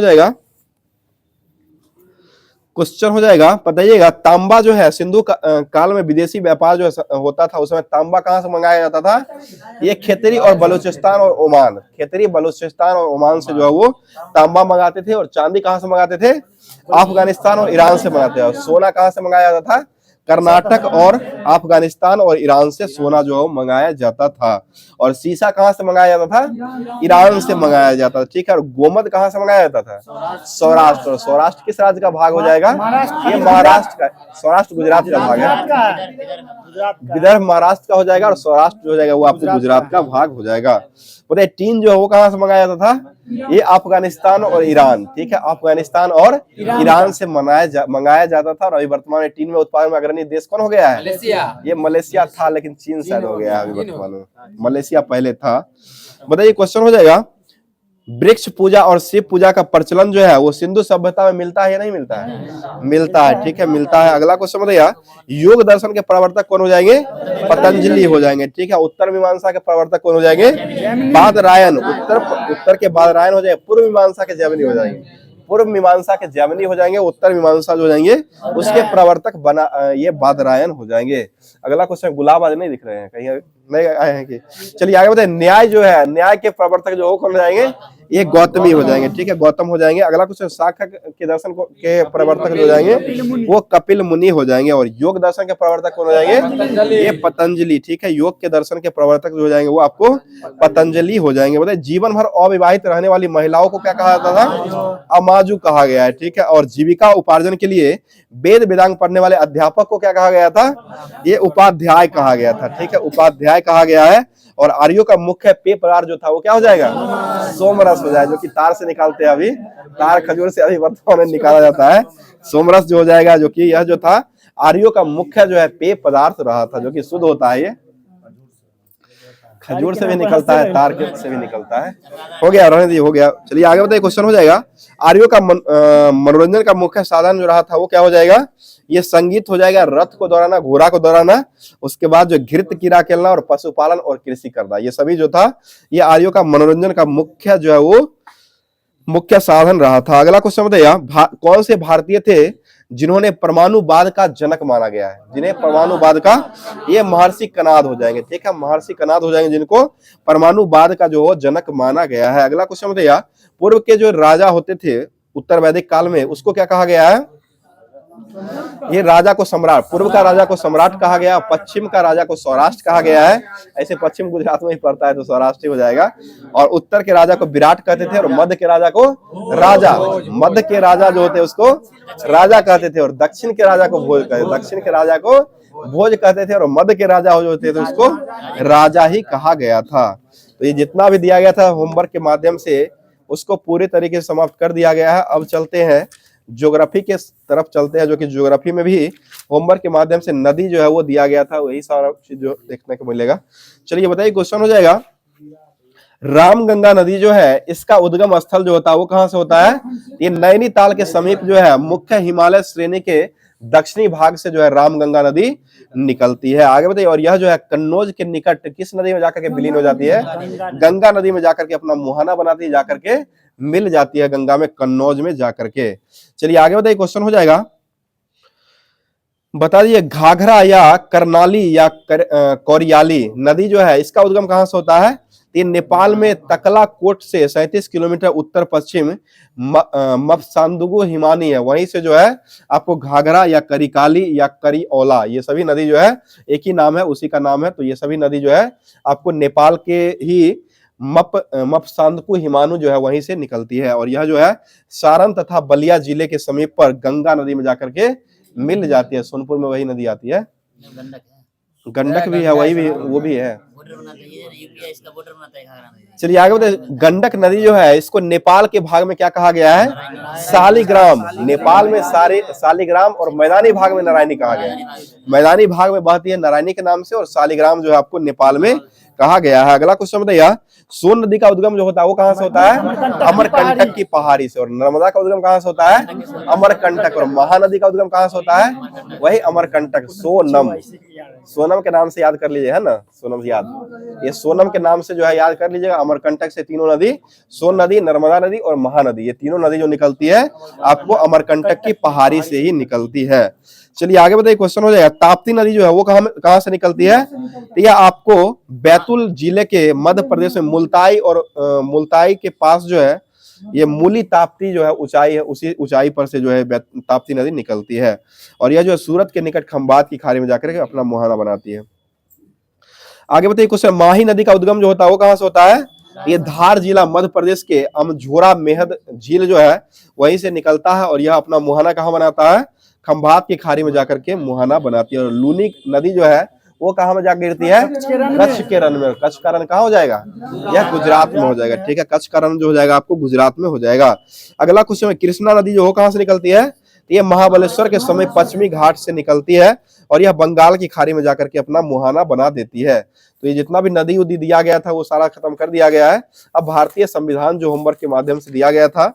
हो जाएगा, बताइएगा, तांबा जो है सिंधु काल में विदेशी व्यापार जो होता था उसमें तांबा कहां से मंगाया जाता था? ये खेतरी और बलूचिस्तान और ओमान, खेतरी बलूचिस्तान और ओमान से जो है वो तांबा मंगाते थे। और चांदी कहां से मंगाते थे? अफगानिस्तान और ईरान से मंगाते थे। और सोना कहां से मंगाया जाता था? कर्नाटक और अफगानिस्तान और ईरान से सोना जो है मंगाया जाता था। और शीशा कहां से मंगाया जाता था? ईरान से मंगाया जाता था, ठीक है। और गोमद कहां से मंगाया जाता था? सौराष्ट्र। सौराष्ट्र किस राज्य का भाग हो जाएगा? ये महाराष्ट्र का, सौराष्ट्र गुजरात का भाग है। विदर्भ महाराष्ट्र का हो जाएगा और सौराष्ट्र जो हो जाएगा वो आपको गुजरात का भाग हो जाएगा। बताइए, टीन जो है वो कहां से मंगाया जाता था? ये अफगानिस्तान और ईरान, ठीक है, अफगानिस्तान और ईरान से मंगाया जाता था। और अभी वर्तमान में टीन में उत्पादन में अग्रणी देश कौन हो गया है? ये मलेशिया था, लेकिन चीन शायद हो गया है वर्तमान में, मलेशिया पहले था। बताइए, क्वेश्चन हो जाएगा, वृक्ष पूजा और शिव पूजा का प्रचलन जो है वो सिंधु सभ्यता में मिलता है या नहीं मिलता है? मिलता है, ठीक है, मिलता है। अगला क्वेश्चन बताइए, योग दर्शन के प्रवर्तक कौन हो जाएंगे? पतंजलि हो जाएंगे, ठीक है। उत्तर मीमांसा के प्रवर्तक कौन हो जाएंगे? बादरायण। उत्तर के बादरायण हो जाएंगे। पूर्व मीमांसा के जैमिनी हो जाएंगे। पूर्व मीमांसा के जैमिनी हो जाएंगे। उत्तर मीमांसा जो हो जाएंगे उसके प्रवर्तक ये बादरायण हो जाएंगे। अगला क्वेश्चन, गुलाब आज नहीं दिख रहे हैं, कहीं नहीं आए हैं कि? चलिए आगे बताइए, न्याय जो है, न्याय के प्रवर्तक जो हो कौन हो जाएंगे? ये गौतमी हो जाएंगे, ठीक है, गौतम हो जाएंगे। अगला क्वेश्चन, शाखा के दर्शन के प्रवर्तक जो हो जाएंगे वो कपिल मुनि हो जाएंगे, और योग दर्शन के प्रवर्तक कौन हो जाएंगे, ये पतंजलि, ठीक है। योग के दर्शन के प्रवर्तक जो हो जाएंगे वो आपको पतंजलि हो जाएंगे। बताइए, जीवन भर अविवाहित रहने वाली महिलाओं को क्या कहा जाता था, अमाजु कहा गया है, ठीक है। और जीविका उपार्जन के लिए वेद वेदांग पढ़ने वाले अध्यापक को क्या कहा गया था, ये उपाध्याय कहा गया था, ठीक है, उपाध्याय कहा गया है। और आर्यों का मुख्य पेय पदार्थ जो था वो क्या हो जाएगा, सोमरस हो जाएगा, जो कि तार से निकालते हैं, अभी तार खजूर से अभी वर्तमान में निकाला जाता है, सोमरस जो हो जाएगा, जो कि यह जो था आर्यों का मुख्य जो है पेय पदार्थ रहा था, जो कि शुद्ध होता है, ये खजूर से भी निकलता है, तार के से भी निकलता है। हो गया, रहने दीजिए, हो गया। चलिए आगे बताइए, क्वेश्चन हो जाएगा, आर्यों का मनोरंजन का मुख्य साधन जो रहा था वो क्या हो जाएगा, ये संगीत हो जाएगा, रथ को दौड़ाना, घोड़ा को दौड़ाना, उसके बाद जो घृत कीड़ा खेलना और पशुपालन और कृषि करना, ये सभी जो था ये आर्यों का मनोरंजन का मुख्य जो है वो मुख्य साधन रहा था। अगला क्वेश्चन बताइए, कौन से भारतीय थे जिन्होंने परमाणुवाद का जनक माना गया है, जिन्हें परमाणुवाद का, ये महर्षि कनाद हो जाएंगे, ठीक है, महर्षि कनाद हो जाएंगे, जिनको परमाणुवाद का जो जनक माना गया है। अगला क्वेश्चन बताइए, पूर्व के जो राजा होते थे उत्तर वैदिक काल में, उसको क्या कहा गया है, ये राजा को सम्राट, पूर्व का राजा को सम्राट कहा गया, पश्चिम का राजा को सौराष्ट्र कहा गया है। ऐसे पश्चिम गुजरात में ही पड़ता है तो सौराष्ट्र हो जाएगा। और उत्तर के राजा को विराट कहते थे, और मध्य के राजा को राजा, मध्य के राजा जो होते उसको राजा कहते थे, और दक्षिण के राजा को भोज कहते, दक्षिण के राजा को भोज कहते थे, और मध्य के राजा जो होते थे उसको राजा ही कहा गया था। तो ये जितना भी दिया गया था होमवर्क के माध्यम से उसको पूरी तरीके से समाप्त कर दिया गया है। अब चलते हैं ज्योग्राफी के तरफ चलते हैं, जो कि ज्योग्राफी में भी होमवर्क के माध्यम से नदी जो है वो दिया गया था, वही सारा चीज जो देखने को मिलेगा। चलिए बताइए, क्वेश्चन हो जाएगा, रामगंगा नदी जो है इसका उद्गम स्थल जो होता है वो कहां से होता है, ये नैनीताल के समीप जो है मुख्य हिमालय श्रेणी के दक्षिणी भाग से जो है रामगंगा नदी निकलती है। आगे बताइए, और यह जो है कन्नौज के निकट किस नदी में जाकर के विलीन हो जाती है, गंगा नदी में जाकर के अपना मुहाना बनाती है, जाकर के मिल जाती है गंगा में, कन्नौज में जाकर के। चलिए आगे बताइए, क्वेश्चन हो जाएगा, बता दीजिए, घाघरा या करनाली या कोरियाली नदी जो है इसका उद्गम कहां से होता है, ये नेपाल में तकलाकोट से 37 किलोमीटर उत्तर पश्चिम मफसांदुगु हिमानी है, वहीं से जो है आपको घाघरा या करिकाली या करिओला, ये सभी नदी जो है एक ही नाम है, उसी का नाम है। तो ये सभी नदी जो है आपको नेपाल के ही मफसांदकु हिमानु जो है वहीं से निकलती है, और यह जो है सारण तथा बलिया जिले के समीप पर गंगा नदी में जाकर के मिल जाती है। सोनपुर में वही नदी आती है, गंडक भी है, वही भी, वो भी है। चलिए आगे बताइए, गंडक नदी जो है इसको नेपाल के भाग में क्या कहा गया है, शालिग्राम, नेपाल में शालिग्राम, और मैदानी भाग में नारायणी कहा गया है, मैदानी भाग में बहती है नारायणी के नाम से, और शालिग्राम जो है आपको नेपाल में कहा गया है। अगला क्वेश्चन बताइए, सोन नदी का उद्गम जो होता है वो कहां से होता है, अमरकंटक की पहाड़ी से, और नर्मदा का उद्गम कहां से होता है, अमरकंटक, और महानदी का उद्गम कहां से होता है, वही अमरकंटक, सोनम, सोनम के नाम से याद कर लीजिए, है ना, सोनम से याद, ये सोनम के नाम से जो है याद कर लीजिएगा। अमरकंटक से तीनों नदी, सोन नदी, नर्मदा नदी और महानदी, ये तीनों नदी जो निकलती है आपको अमरकंटक की पहाड़ी से ही निकलती है। चलिए आगे बताइए, क्वेश्चन हो जाएगा, ताप्ती नदी जो है वो कहां से निकलती है, तो यह आपको बैतूल जिले के मध्य प्रदेश में मुल्ताई, और मुल्ताई के पास जो है ये मूली ताप्ती जो है ऊंचाई है, उसी ऊंचाई पर से जो है ताप्ती नदी निकलती है, और यह जो है सूरत के निकट खंभात की खाड़ी में जाकर के अपना मुहाना बनाती है। आगे बताइए, क्वेश्चन, माही नदी का उद्गम जो होता है वो कहां से होता है, ये धार जिला मध्य प्रदेश के अमझोरा मेहद झील जो है वहीं से निकलता है, और यह अपना मुहाना कहां बनाता है, खंभात की खाड़ी में जाकर के मुहाना बनाती है। और लूनी नदी जो है वो कहां में जाकर गिरती है, कच्छ के रण में, कच्छ का रण कहां हो जाएगा, यह गुजरात में हो जाएगा, ठीक है, कच्छ का रण जो हो जाएगा आपको गुजरात में हो जाएगा। अगला क्वेश्चन है, कृष्णा नदी जो हो कहां से निकलती है, ये महाबलेश्वर के समय पश्चिमी घाट से निकलती है, और यह बंगाल की खाड़ी में जाकर के अपना मुहाना बना देती है। तो ये जितना भी नदी उदी दिया गया था वो सारा खत्म कर दिया गया है। अब भारतीय संविधान जो होमवर्क के माध्यम से दिया गया था,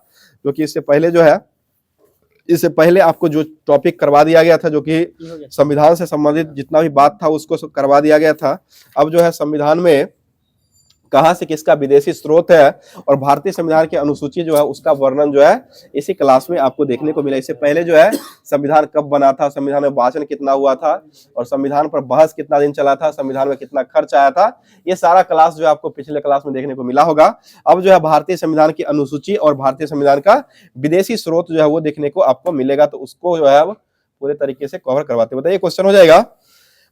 जो कि इससे पहले जो है, इससे पहले आपको जो टॉपिक करवा दिया गया था, जो कि संविधान से संबंधित जितना भी बात था उसको करवा दिया गया था। अब जो है संविधान में कहां से किसका विदेशी स्रोत है और भारतीय संविधान की अनुसूची जो है उसका वर्णन जो है इसी क्लास में आपको देखने को मिला। इससे पहले जो है संविधान कब बना था, संविधान में वाचन कितना हुआ था और संविधान पर बहस कितना दिन चला था, संविधान में कितना खर्च आया था, ये सारा क्लास जो है आपको पिछले क्लास में देखने को मिला होगा। अब जो है भारतीय संविधान की अनुसूची और भारतीय संविधान का विदेशी स्रोत जो है वो देखने को आपको मिलेगा, तो उसको जो है पूरे तरीके से कवर करवाते बताइए। क्वेश्चन हो जाएगा,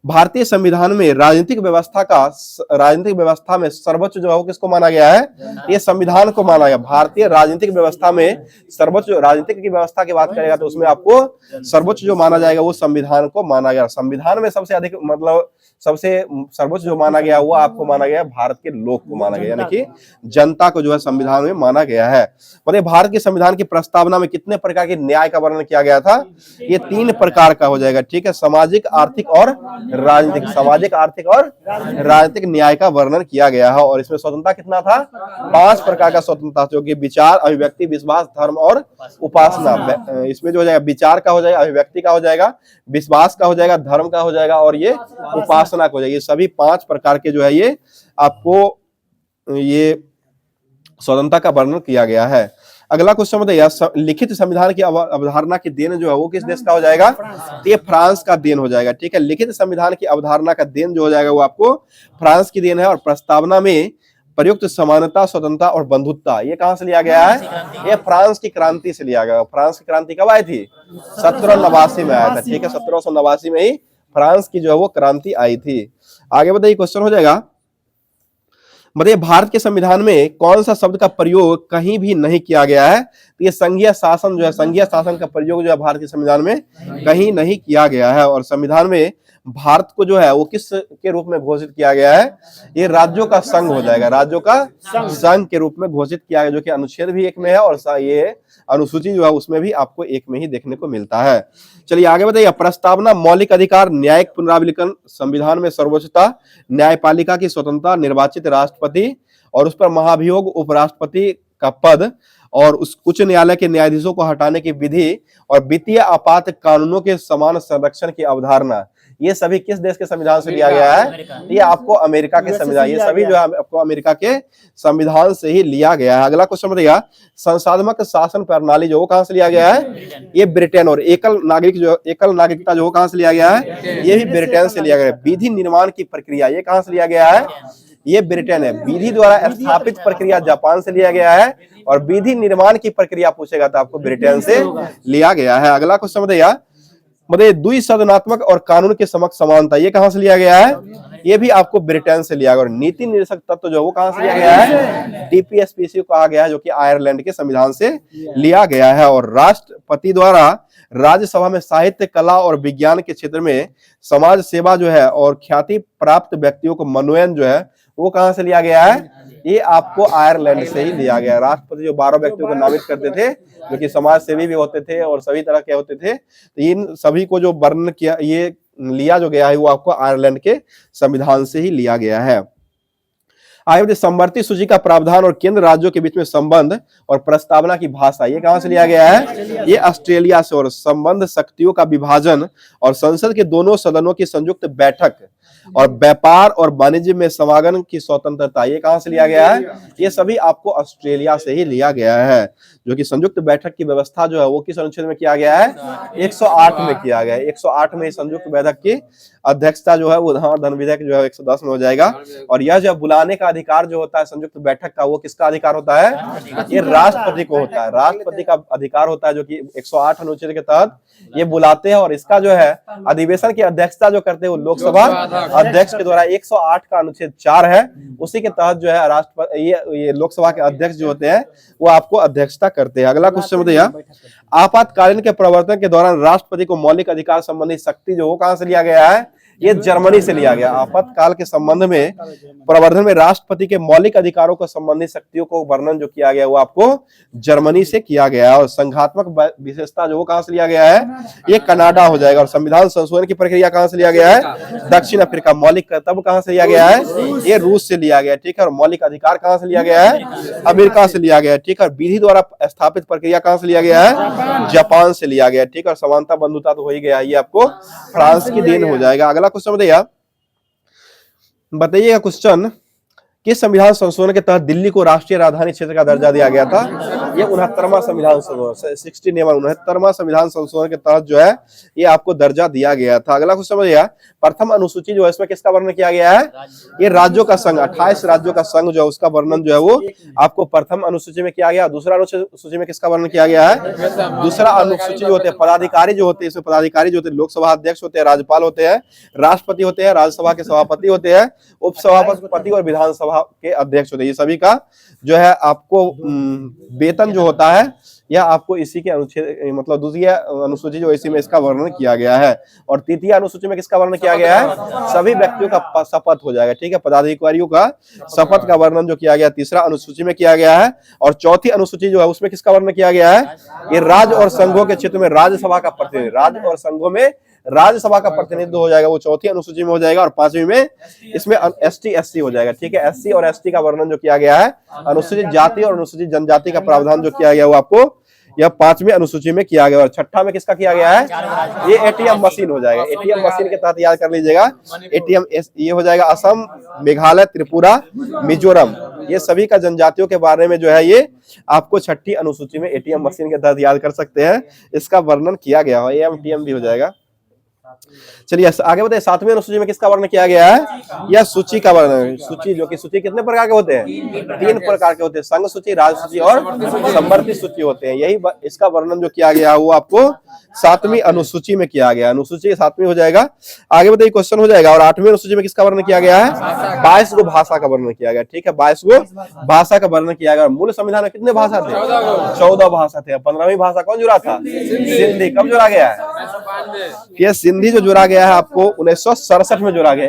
भारतीय संविधान में राजनीतिक व्यवस्था में सर्वोच्च जो है वो किसको माना गया है? ये संविधान को माना गया। भारतीय राजनीतिक व्यवस्था में सर्वोच्च, राजनीतिक की व्यवस्था की बात करेगा तो उसमें आपको सर्वोच्च जो माना जाएगा वो संविधान को माना गया। संविधान में सबसे अधिक मतलब सबसे सर्वोच्च जो माना गया वो आपको माना गया भारत के लोक को माना गया, यानी कि जनता को जो है संविधान में माना गया है। मतलब भारत के संविधान की प्रस्तावना में कितने प्रकार के न्याय का वर्णन किया गया था? ये 3 प्रकार का हो जाएगा, ठीक है। सामाजिक, आर्थिक और राजनीतिक, सामाजिक, आर्थिक और राजनीतिक न्याय का वर्णन किया गया है। और इसमें स्वतंत्रता कितना था? 5 प्रकार का स्वतंत्रता, जो कि विचार, अभिव्यक्ति, विश्वास, धर्म और उपासना। इसमें जो हो जाएगा विचार का हो जाएगा, अभिव्यक्ति का हो जाएगा, विश्वास का हो जाएगा, धर्म का हो जाएगा और ये उपासना का हो जाएगा। ये सभी 5 प्रकार के जो है ये आपको ये स्वतंत्रता का वर्णन किया गया है। अगला क्वेश्चन बताइए, लिखित संविधान की अवधारणा की देन जो है वो किस देश का हो जाएगा? तो ये फ्रांस का देन हो जाएगा, ठीक है। लिखित संविधान की अवधारणा का देन जो हो जाएगा वो आपको फ्रांस की देन है। और प्रस्तावना में प्रयुक्त समानता, स्वतंत्रता और बंधुत्ता, ये कहां से लिया गया है? ये फ्रांस की क्रांति से लिया गया। फ्रांस की क्रांति कब आई थी? 1789 में आया था, ठीक है। 1789 में ही फ्रांस की जो है वो क्रांति आई थी। आगे बताइए, क्वेश्चन हो जाएगा, मतलब भारत के संविधान में कौन सा शब्द का प्रयोग कहीं भी नहीं किया गया है? तो ये संघीय शासन जो है, संघीय शासन का प्रयोग जो है भारत के संविधान में कहीं नहीं किया गया है। और संविधान में भारत को जो है वो किस के रूप में घोषित किया गया है? ये राज्यों का संघ हो जाएगा, राज्यों का संघ के रूप में घोषित किया गया, जो कि अनुच्छेद भी 1 में है और ये अनुसूची जो है उसमें भी आपको 1 में ही देखने को मिलता है। चलिए आगे बताइए, प्रस्तावना, मौलिक अधिकार, न्यायिक पुनरावलोकन, संविधान में सर्वोच्चता, न्यायपालिका की स्वतंत्रता, निर्वाचित राष्ट्रपति और उस पर महाभियोग उपराष्ट्रपति का पद और उस उच्च न्यायालय के न्यायाधीशों को हटाने की विधि और वित्तीय आपात कानूनों के समान संरक्षण की अवधारणा, ये सभी किस देश के संविधान से लिया गया है? ये आपको अमेरिका के संविधान, ये सभी जो है आपको अमेरिका के संविधान से ही लिया गया है। अगला क्वेश्चन बताइएगा, संसाधनात्मक शासन प्रणाली जो कहां से लिया गया है? ये ब्रिटेन। और एकल नागरिकता जो कहां से लिया गया है? ये भी ब्रिटेन से लिया गया है। विधि निर्माण की प्रक्रिया, ये कहां से लिया गया है? ये ब्रिटेन है। विधि द्वारा स्थापित प्रक्रिया जापान से लिया गया है और विधि निर्माण की प्रक्रिया पूछेगा तो आपको ब्रिटेन से लिया गया है। अगला क्वेश्चन बताइए, मतलब द्विसदनात्मक और कानून के समक्ष समानता, ये कहां से लिया गया है? ये भी आपको ब्रिटेन से लिया गया। और नीति निर्देशक तत्व जो वो कहां से लिया गया है? डीपीएसपीसी कहा गया है, जो कि आयरलैंड के संविधान से लिया गया है। और राष्ट्रपति द्वारा राज्यसभा में साहित्य, कला और विज्ञान के क्षेत्र में समाज सेवा जो है और ख्याति प्राप्त व्यक्तियों को मनोनयन जो है वो कहां से लिया गया है? ये आपको आयरलैंड से ही लिया गया। राष्ट्रपति जो 12 व्यक्तियों को नामित करते थे, जो कि समाज सेवी भी होते थे और सभी तरह के होते थे, तो इन सभी को जो वर्णन किया, ये लिया जो गया है वो आपको आयरलैंड के संविधान से ही लिया गया है। आगे समवर्ती सूची का प्रावधान और केंद्र राज्यों के बीच में संबंध और प्रस्तावना की भाषा, ये कहां से लिया गया है? ये ऑस्ट्रेलिया से। और संबंध शक्तियों का विभाजन और संसद के दोनों सदनों की संयुक्त बैठक और व्यापार और वाणिज्य में समागम की स्वतंत्रता, ये कहां से लिया गया है? ये सभी आपको ऑस्ट्रेलिया से ही लिया गया है। जो कि संयुक्त बैठक की व्यवस्था जो है वो किस अनुच्छेद में किया गया है? 108 में किया गया है। 108 में संयुक्त बैठक की अध्यक्षता जो है वो धन विधेयक जो है 110 में हो जाएगा। और यह जो बुलाने का अधिकार जो होता है संयुक्त बैठक का, वो किसका अधिकार होता है? ये राष्ट्रपति को होता है। राष्ट्रपति का अधिकार होता है, जो कि 108 अनुच्छेद के तहत ये बुलाते हैं। और इसका जो है अधिवेशन की अध्यक्षता जो करते हैं वो लोकसभा अध्यक्ष के द्वारा 108 का अनुच्छेद 4 है, उसी के तहत जो है राष्ट्रपति ये लोकसभा के अध्यक्ष जो होते हैं वो आपको अध्यक्षता करते हैं। अगला क्वेश्चन बताइए, आपातकालीन के प्रवर्तन के दौरान राष्ट्रपति को मौलिक अधिकार संबंधी शक्ति जो वो कहां से लिया गया है? ये जर्मनी से लिया गया। आपातकाल के संबंध में प्रवर्धन में राष्ट्रपति के मौलिक अधिकारों को संबंधित शक्तियों को वर्णन जो किया गया वो आपको जर्मनी से किया गया। और संघात्मक विशेषता जो कहां से लिया गया है? ये कनाडा हो जाएगा। और संविधान संशोधन की प्रक्रिया कहां से लिया गया है? दक्षिण अफ्रीका। मौलिक कर्तव्य कहां से लिया गया है? ये रूस से लिया गया, ठीक है। और मौलिक अधिकार कहां से लिया गया है? अमेरिका से लिया गया, ठीक है। और विधि द्वारा स्थापित प्रक्रिया कहां से लिया गया है? जापान से लिया गया, ठीक है। और समानता बंधुता तो हो ही गया, ये आपको फ्रांस की देन हो जाएगा। अगला क्वेश्चन बताइएगा, क्वेश्चन किस संविधान संशोधन के तहत दिल्ली को राष्ट्रीय राजधानी क्षेत्र का दर्जा दिया गया था? ये 69वां संविधान संशोधन, 69वां संविधान संशोधन के तहत जो है ये आपको दर्जा दिया गया था। अगला क्वेश्चन समझिए, प्रथम अनुसूची जो है इसमें किसका वर्णन किया गया है? ये राज्यों का संघ, 28 राज्यों का संघ जो है उसका वर्णन जो है वो आपको प्रथम अनुसूची में किया गया। दूसरा अनुसूची में किसका वर्णन किया गया है? दूसरा अनुसूची जो होते हैं पदाधिकारी जो होते हैं, इसमें पदाधिकारी जो होते हैं लोकसभा अध्यक्ष होते हैं, राज्यपाल होते हैं, राष्ट्रपति होते हैं, राज्यसभा के सभापति होते हैं, उपसभापति और विधानसभा के अध्यक्ष होते हैं। ये सभी का जो है आपको वेतन जो होता है यह आपको इसी के अनुच्छेद मतलब दूसरी अनुसूची जो इसी में इसका वर्णन किया गया है। और तृतीय अनुसूची में किसका वर्णन किया गया है? सभी व्यक्तियों का शपथ हो जाएगा, ठीक है, पदाधिकारियों का शपथ का वर्णन जो किया गया तीसरा अनुसूची में किया गया है। और चौथी अनुसूची जो है उसमें किसका वर्णन किया गया है? ये राज्य और संघों के क्षेत्र में राज्यसभा का प्रतिनिधि, राज्य और संघों में राज्यसभा का प्रतिनिधित्व हो जाएगा, वो चौथी अनुसूची में हो जाएगा। और पांचवी में इसमें एसटी एससी हो जाएगा, ठीक है। एससी और एसटी का वर्णन जो किया गया है, अनुसूचित जाति और अनुसूचित जनजाति का प्रावधान जो किया गया वो आपको यह पांचवी अनुसूची में किया गया। और छठा में किसका किया गया है? ये एटीएम मशीन हो जाएगा। एटीएम मशीन के तहत याद कर लीजिएगा, एटीएम ये हो जाएगा असम, मेघालय, त्रिपुरा, मिजोरम, ये सभी का जनजातियों के बारे में जो है ये आपको छठी अनुसूची में एटीएम मशीन के तहत याद कर सकते हैं, इसका वर्णन किया गया है। एएमटीएम भी हो जाएगा। चलिए आगे बताइए, सातवीं अनुसूची में किसका वर्णन किया गया है? यह सूची का वर्णन। सूची जो कि सूची कितने प्रकार के होते हैं? 3 प्रकार के होते हैं, संघ सूची, राज्य सूची और समवर्ती सूची होते हैं। यही इसका वर्णन जो किया गया वो आपको सातवीं अनुसूची में किया गया। अनुसूची 7वीं हो जाएगा। आगे बताइए क्वेश्चन हो जाएगा। और 8वीं अनुसूची में किसका वर्णन किया गया है? 22 गो भाषा का वर्णन किया गया, ठीक है, 22 गो भाषा का वर्णन किया गया। मूल संविधान में कितने भाषा थे? 14 भाषा थे। 15वीं भाषा कौन जुड़ा था? सिंधी। कब जुड़ा गया है? ये सिंधी जो जुड़ा गया है आपको 1967 में जोड़ा गया।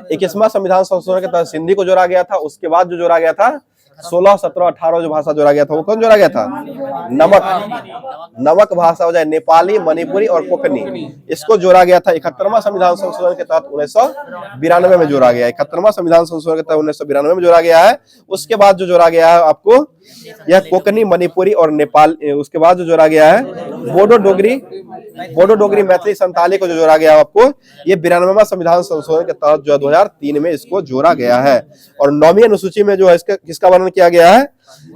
21वां संविधान संशोधन के तहत सिंधी को जोड़ा गया था। उसके बाद जो जोड़ा गया था 16, 17, 18 जो भाषा जोड़ा गया था वो कौन जोड़ा गया था? नमक भाषा हो जाए, नेपाली, मणिपुरी और कोंकणी, इसको जोड़ा गया था 71वां संविधान संशोधन के तहत 1992 में जोड़ा गया है। 71वां संविधान संशोधन के तहत 1992 में जोड़ा गया है। उसके बाद जो जोड़ा गया है आपको यह कोंकणी, मणिपुरी और नेपाल, उसके बाद जो जोड़ा गया है बोडो डोगरी, मैथिली, संताली को जो जोड़ा गया है आपको ये 92वां संविधान संशोधन के तहत जो 2003 में इसको जोड़ा गया है। और 9वीं अनुसूची में जो है इसका किसका वर्णन किया गया है?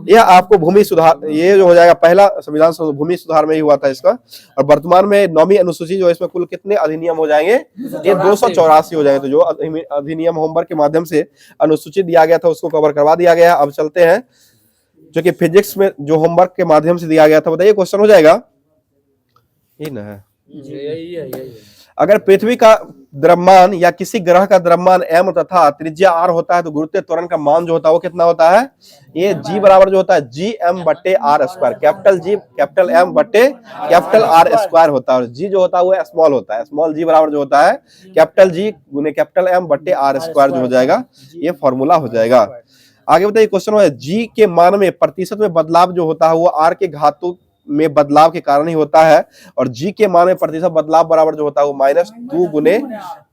यह आपको भूमि सुधार, ये जो हो जाएगा पहला संविधान भूमि सुधार में ही हुआ था इसका। और वर्तमान में 9वीं अनुसूची जो है इसमें कुल कितने अधिनियम हो जाएंगे? ये 284 हो जाएंगे। तो जो अधिनियम होमवर्क के माध्यम से अनुसूची दिया गया था उसको कवर करवा दिया गया। अब चलते हैं जो कि फिजिक्स में जो होमवर्क के माध्यम से दिया गया था, बताइए क्वेश्चन हो जाएगा ये ना है। अगर पृथ्वी का द्रव्यमान या किसी ग्रह का द्रव्यमान m तथा त्रिज्या r होता है तो गुरुत्वीय त्वरण का मान जो होता है वो कितना होता है? ये g बराबर जो होता है gm/r², capital G capital M/R² होता है। और g जो होता है वो स्मॉल होता है, स्मॉल g बराबर जो होता है कैपिटल G गुने कैपिटल M/R² जो हो जाएगा, ये फॉर्मूला हो जाएगा। आगे बताइए क्वेश्चन है, g के मान में प्रतिशत में बदलाव जो होता है वो r के घातों में बदलाव के कारण ही होता है। और g के मान में प्रतिशत बदलाव बराबर जो होता है वो -2 गुने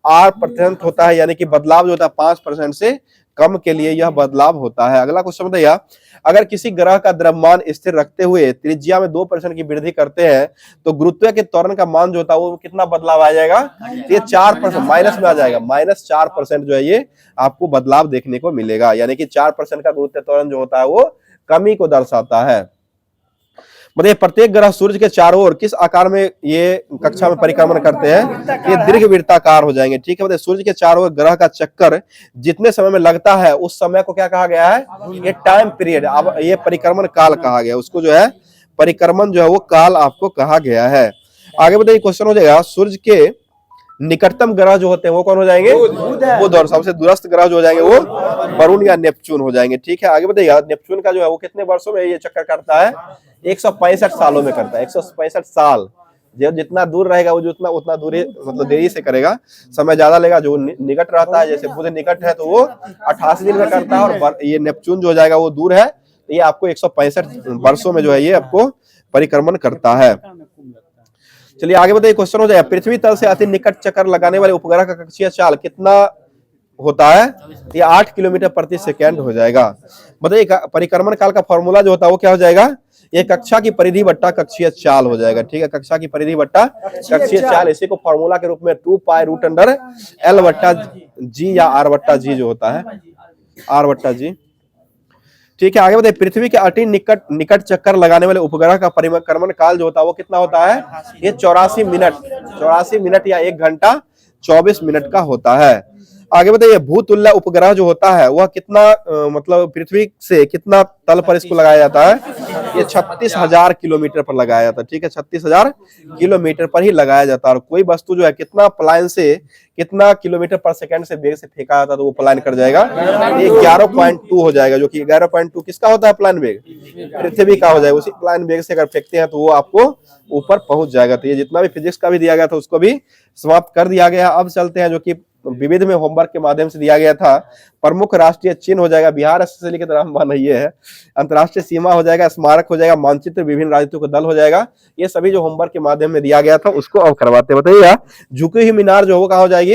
r% होता है, यानी कि बदलाव जो होता है 5% से कम के लिए यह बदलाव होता है। अगला क्वेश्चन बताइए, अगर किसी ग्रह का द्रव्यमान स्थिर रखते हुए त्रिज्या में 2% की वृद्धि करते हैं तो गुरुत्व के त्वरण का मान जो होता है वो कितना बदलाव आ जाएगा? ये 4% माइनस में आ जाएगा, -4% जो है ये आपको बदलाव देखने को मिलेगा। यानी कि 4% का गुरुत्व त्वरण जो होता है वो कमी को दर्शाता है। मतलब प्रत्येक ग्रह सूर्य के चारों ओर किस आकार में ये कक्षा में परिक्रमण करते हैं? ये दीर्घवृत्ताकार हो जाएंगे, ठीक है। मतलब सूर्य के चारों ओर ग्रह का चक्कर जितने समय में लगता है उस समय को क्या कहा गया है? ये टाइम पीरियड, अब ये परिक्रमण काल कहा गया, उसको जो है परिक्रमण जो है वो काल आपको कहा गया है। आगे बताइए क्वेश्चन हो जाएगा, सूर्य के निकटतम ग्रह जो होते हैं वो कौन हो जाएंगे? बुध। और सबसे दूरस्थ ग्रह जो हो जाएंगे वो वरुण या नेपच्यून हो जाएंगे, ठीक है। आगे बताइए नेपच्यून का जो है वो कितने वर्षों में ये चक्कर करता है? 165 सालों में करता है। 165 साल, जो जितना दूर रहेगा वो उतना दूरी मतलब देरी से करेगा, समय ज्यादा लेगा। जो निकट रहता है, जैसे बुध निकट है तो वो 88 दिन में करता है, और ये नेपच्यून जो हो जाएगा वो दूर है, तो ये आपको 165 वर्षों में जो है ये आपको परिक्रमण करता है। चलिए आगे बताइए क्वेश्चन हो जाएगा, पृथ्वी तल से अति निकट चक्कर लगाने वाले उपग्रह का कक्षीय चाल कितना होता है, ये 8 किलोमीटर प्रति सेकेंड हो जाएगा। बताइए परिक्रमण काल का फॉर्मूला जो होता है वो क्या हो जाएगा, ये कक्षा की परिधि बट्टा कक्षीय चाल हो जाएगा। ठीक है, कक्षा की परिधि बट्टा कक्षीय चाल, इसी को फॉर्मूला के रूप में 2 पाई रूट अंडर L बट्टा जी या R बट्टा जी जो होता है, R बट्टा जी। ठीक है, आगे बताइए पृथ्वी के अति निकट चक्कर लगाने वाले उपग्रह का परिक्रमण काल जो होता है वो कितना होता है, ये 84 मिनट या 1 घंटा 24 मिनट का होता है। आगे बताइए भूतुल्य उपग्रह जो होता है वह कितना मतलब पृथ्वी से कितना तल पर इसको लगाया जाता है, ये 36,000 किलोमीटर पर लगाया जाता है। ठीक है, 36,000 किलोमीटर पर ही लगाया जाता है। और कोई वस्तु जो है कितना पलायन से कितना किलोमीटर पर सेकंड से वेग से फेंका जाता है तो वो पलायन कर जाएगा, ये 11.2 हो जाएगा, जो कि 11.2 किसका होता है पलायन वेग, पृथ्वी का हो जाएगा। उसी पलायन वेग से अगर फेंकते हैं तो वो आपको ऊपर पहुंच जाएगा। तो ये जितना भी फिजिक्स का भी दिया गया था उसको भी समाप्त कर दिया गया। अब चलते हैं जो कि विविध में होमवर्क के माध्यम से दिया गया था, प्रमुख राष्ट्रीय चिन्ह हो जाएगा, बिहार से लेकर रामबान ये है, अंतर्राष्ट्रीय सीमा हो जाएगा, स्मारक हो जाएगा, मानचित्र, विभिन्न राजनीतिक दल हो जाएगा। ये सभी जो होमवर्क के माध्यम में दिया गया था उसको अब करवाते। बताइएगा झुकी हुई मीनार जो हो कहाँ हो जाएगी,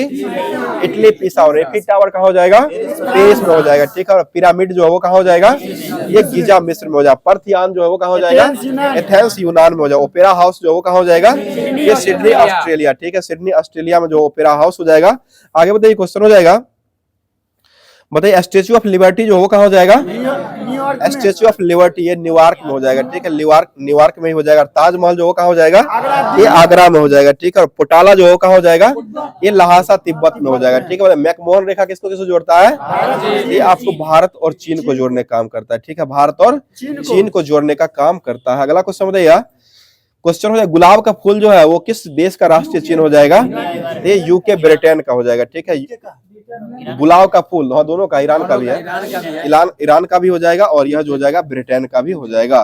इटली पिसा, और एफिल टावर कहाँ हो जाएगा, पेरिस में हो जाएगा। ठीक है, और पिरामिड जो है वो कहाँ हो जाएगा, ये गिजा मिस्र में हो जाएगा। पर्थियान जो है वो कहाँ हो जाएगा, एथेंस यूनान में हो जाएगा। ओपेरा हाउस जो है वो कहाँ हो जाएगा, ये सिडनी ऑस्ट्रेलिया। ठीक है, सिडनी ऑस्ट्रेलिया में जो ओपेरा हाउस हो जाएगा। आगे बताइए क्वेश्चन हो जाएगा, बताइए स्टेच्यू ऑफ लिबर्टी जो वो कहाँ हो जाएगा, स्टेच्यू ऑफ लिबर्टी ये न्यूयॉर्क में हो जाएगा। ठीक है, न्यूयॉर्क में ही हो जाएगा। ताजमहल जो वो कहाँ हो जाएगा, ये आगरा में हो जाएगा। ठीक है, और पोटाला जो वो कहाँ हो जाएगा, ये लहासा तिब्बत में हो जाएगा। ठीक है, मैकमोहन रेखा किसको किसको जोड़ता है, ये आपको भारत और चीन को जोड़ने का काम करता है। ठीक है, भारत और चीन को जोड़ने का काम करता है। अगला क्वेश्चन बताइए, क्वेश्चन हो जाएगा गुलाब का फूल जो है वो किस देश का राष्ट्रीय चिन्ह हो जाएगा, ये यूके ब्रिटेन का हो जाएगा। ठीक है, गुलाब का फूल, हाँ दोनों का, ईरान का भी है, ईरान का भी हो जाएगा और यह जो हो जाएगा ब्रिटेन का भी हो जाएगा।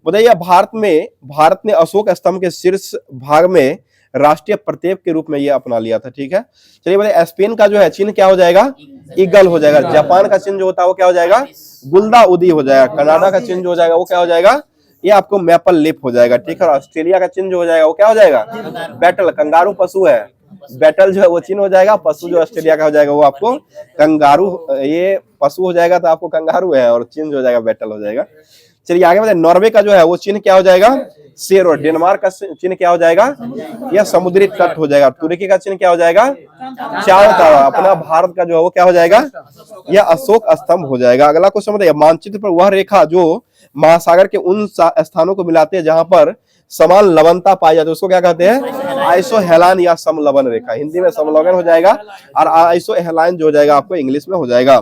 बताइए भारत ने अशोक स्तंभ के शीर्ष भाग में राष्ट्रीय प्रतीक के रूप में ये अपना लिया था। ठीक है, चलिए बताइए स्पेन का जो है चिन्ह क्या हो जाएगा, ईगल हो जाएगा। जापान का चिन्ह जो होता है वो क्या हो जाएगा, गुलदा उदी हो जाएगा। कनाडा का चिन्ह जो हो जाएगा वो क्या हो जाएगा, ये आपको मैपल लिप हो जाएगा। ठीक है, और ऑस्ट्रेलिया का चिन्ह जो हो जाएगा वो क्या हो जाएगा, बैटल, कंगारू पशु है, बैटल जो है वो चिन्ह हो जाएगा। पशु जो ऑस्ट्रेलिया का हो जाएगा वो आपको कंगारू, ये पशु हो जाएगा तो आपको कंगारू है, और चिन्ह जो हो जाएगा बैटल हो जाएगा। चलिए आगे बताइए नॉर्वे का जो है वो चिन्ह क्या हो जाएगा, शेर, और डेनमार्क का चिन्ह क्या हो जाएगा, यह समुद्री तट हो जाएगा। तुर्की का चिन्ह क्या हो जाएगा, चांद तारा। अपना भारत का जो है वो क्या हो जाएगा, यह अशोक स्तंभ हो जाएगा। अगला क्वेश्चन बताइए मानचित्र पर वह रेखा जो महासागर के उन स्थानों को मिलाते हैं जहां पर समान लवणता पाई जाती है उसको क्या कहते हैं, आइसोहेलान या समलवन रेखा। हिंदी में समलवन हो जाएगा, और आइसोहेलान जो हो जाएगा आपको इंग्लिश में हो जाएगा।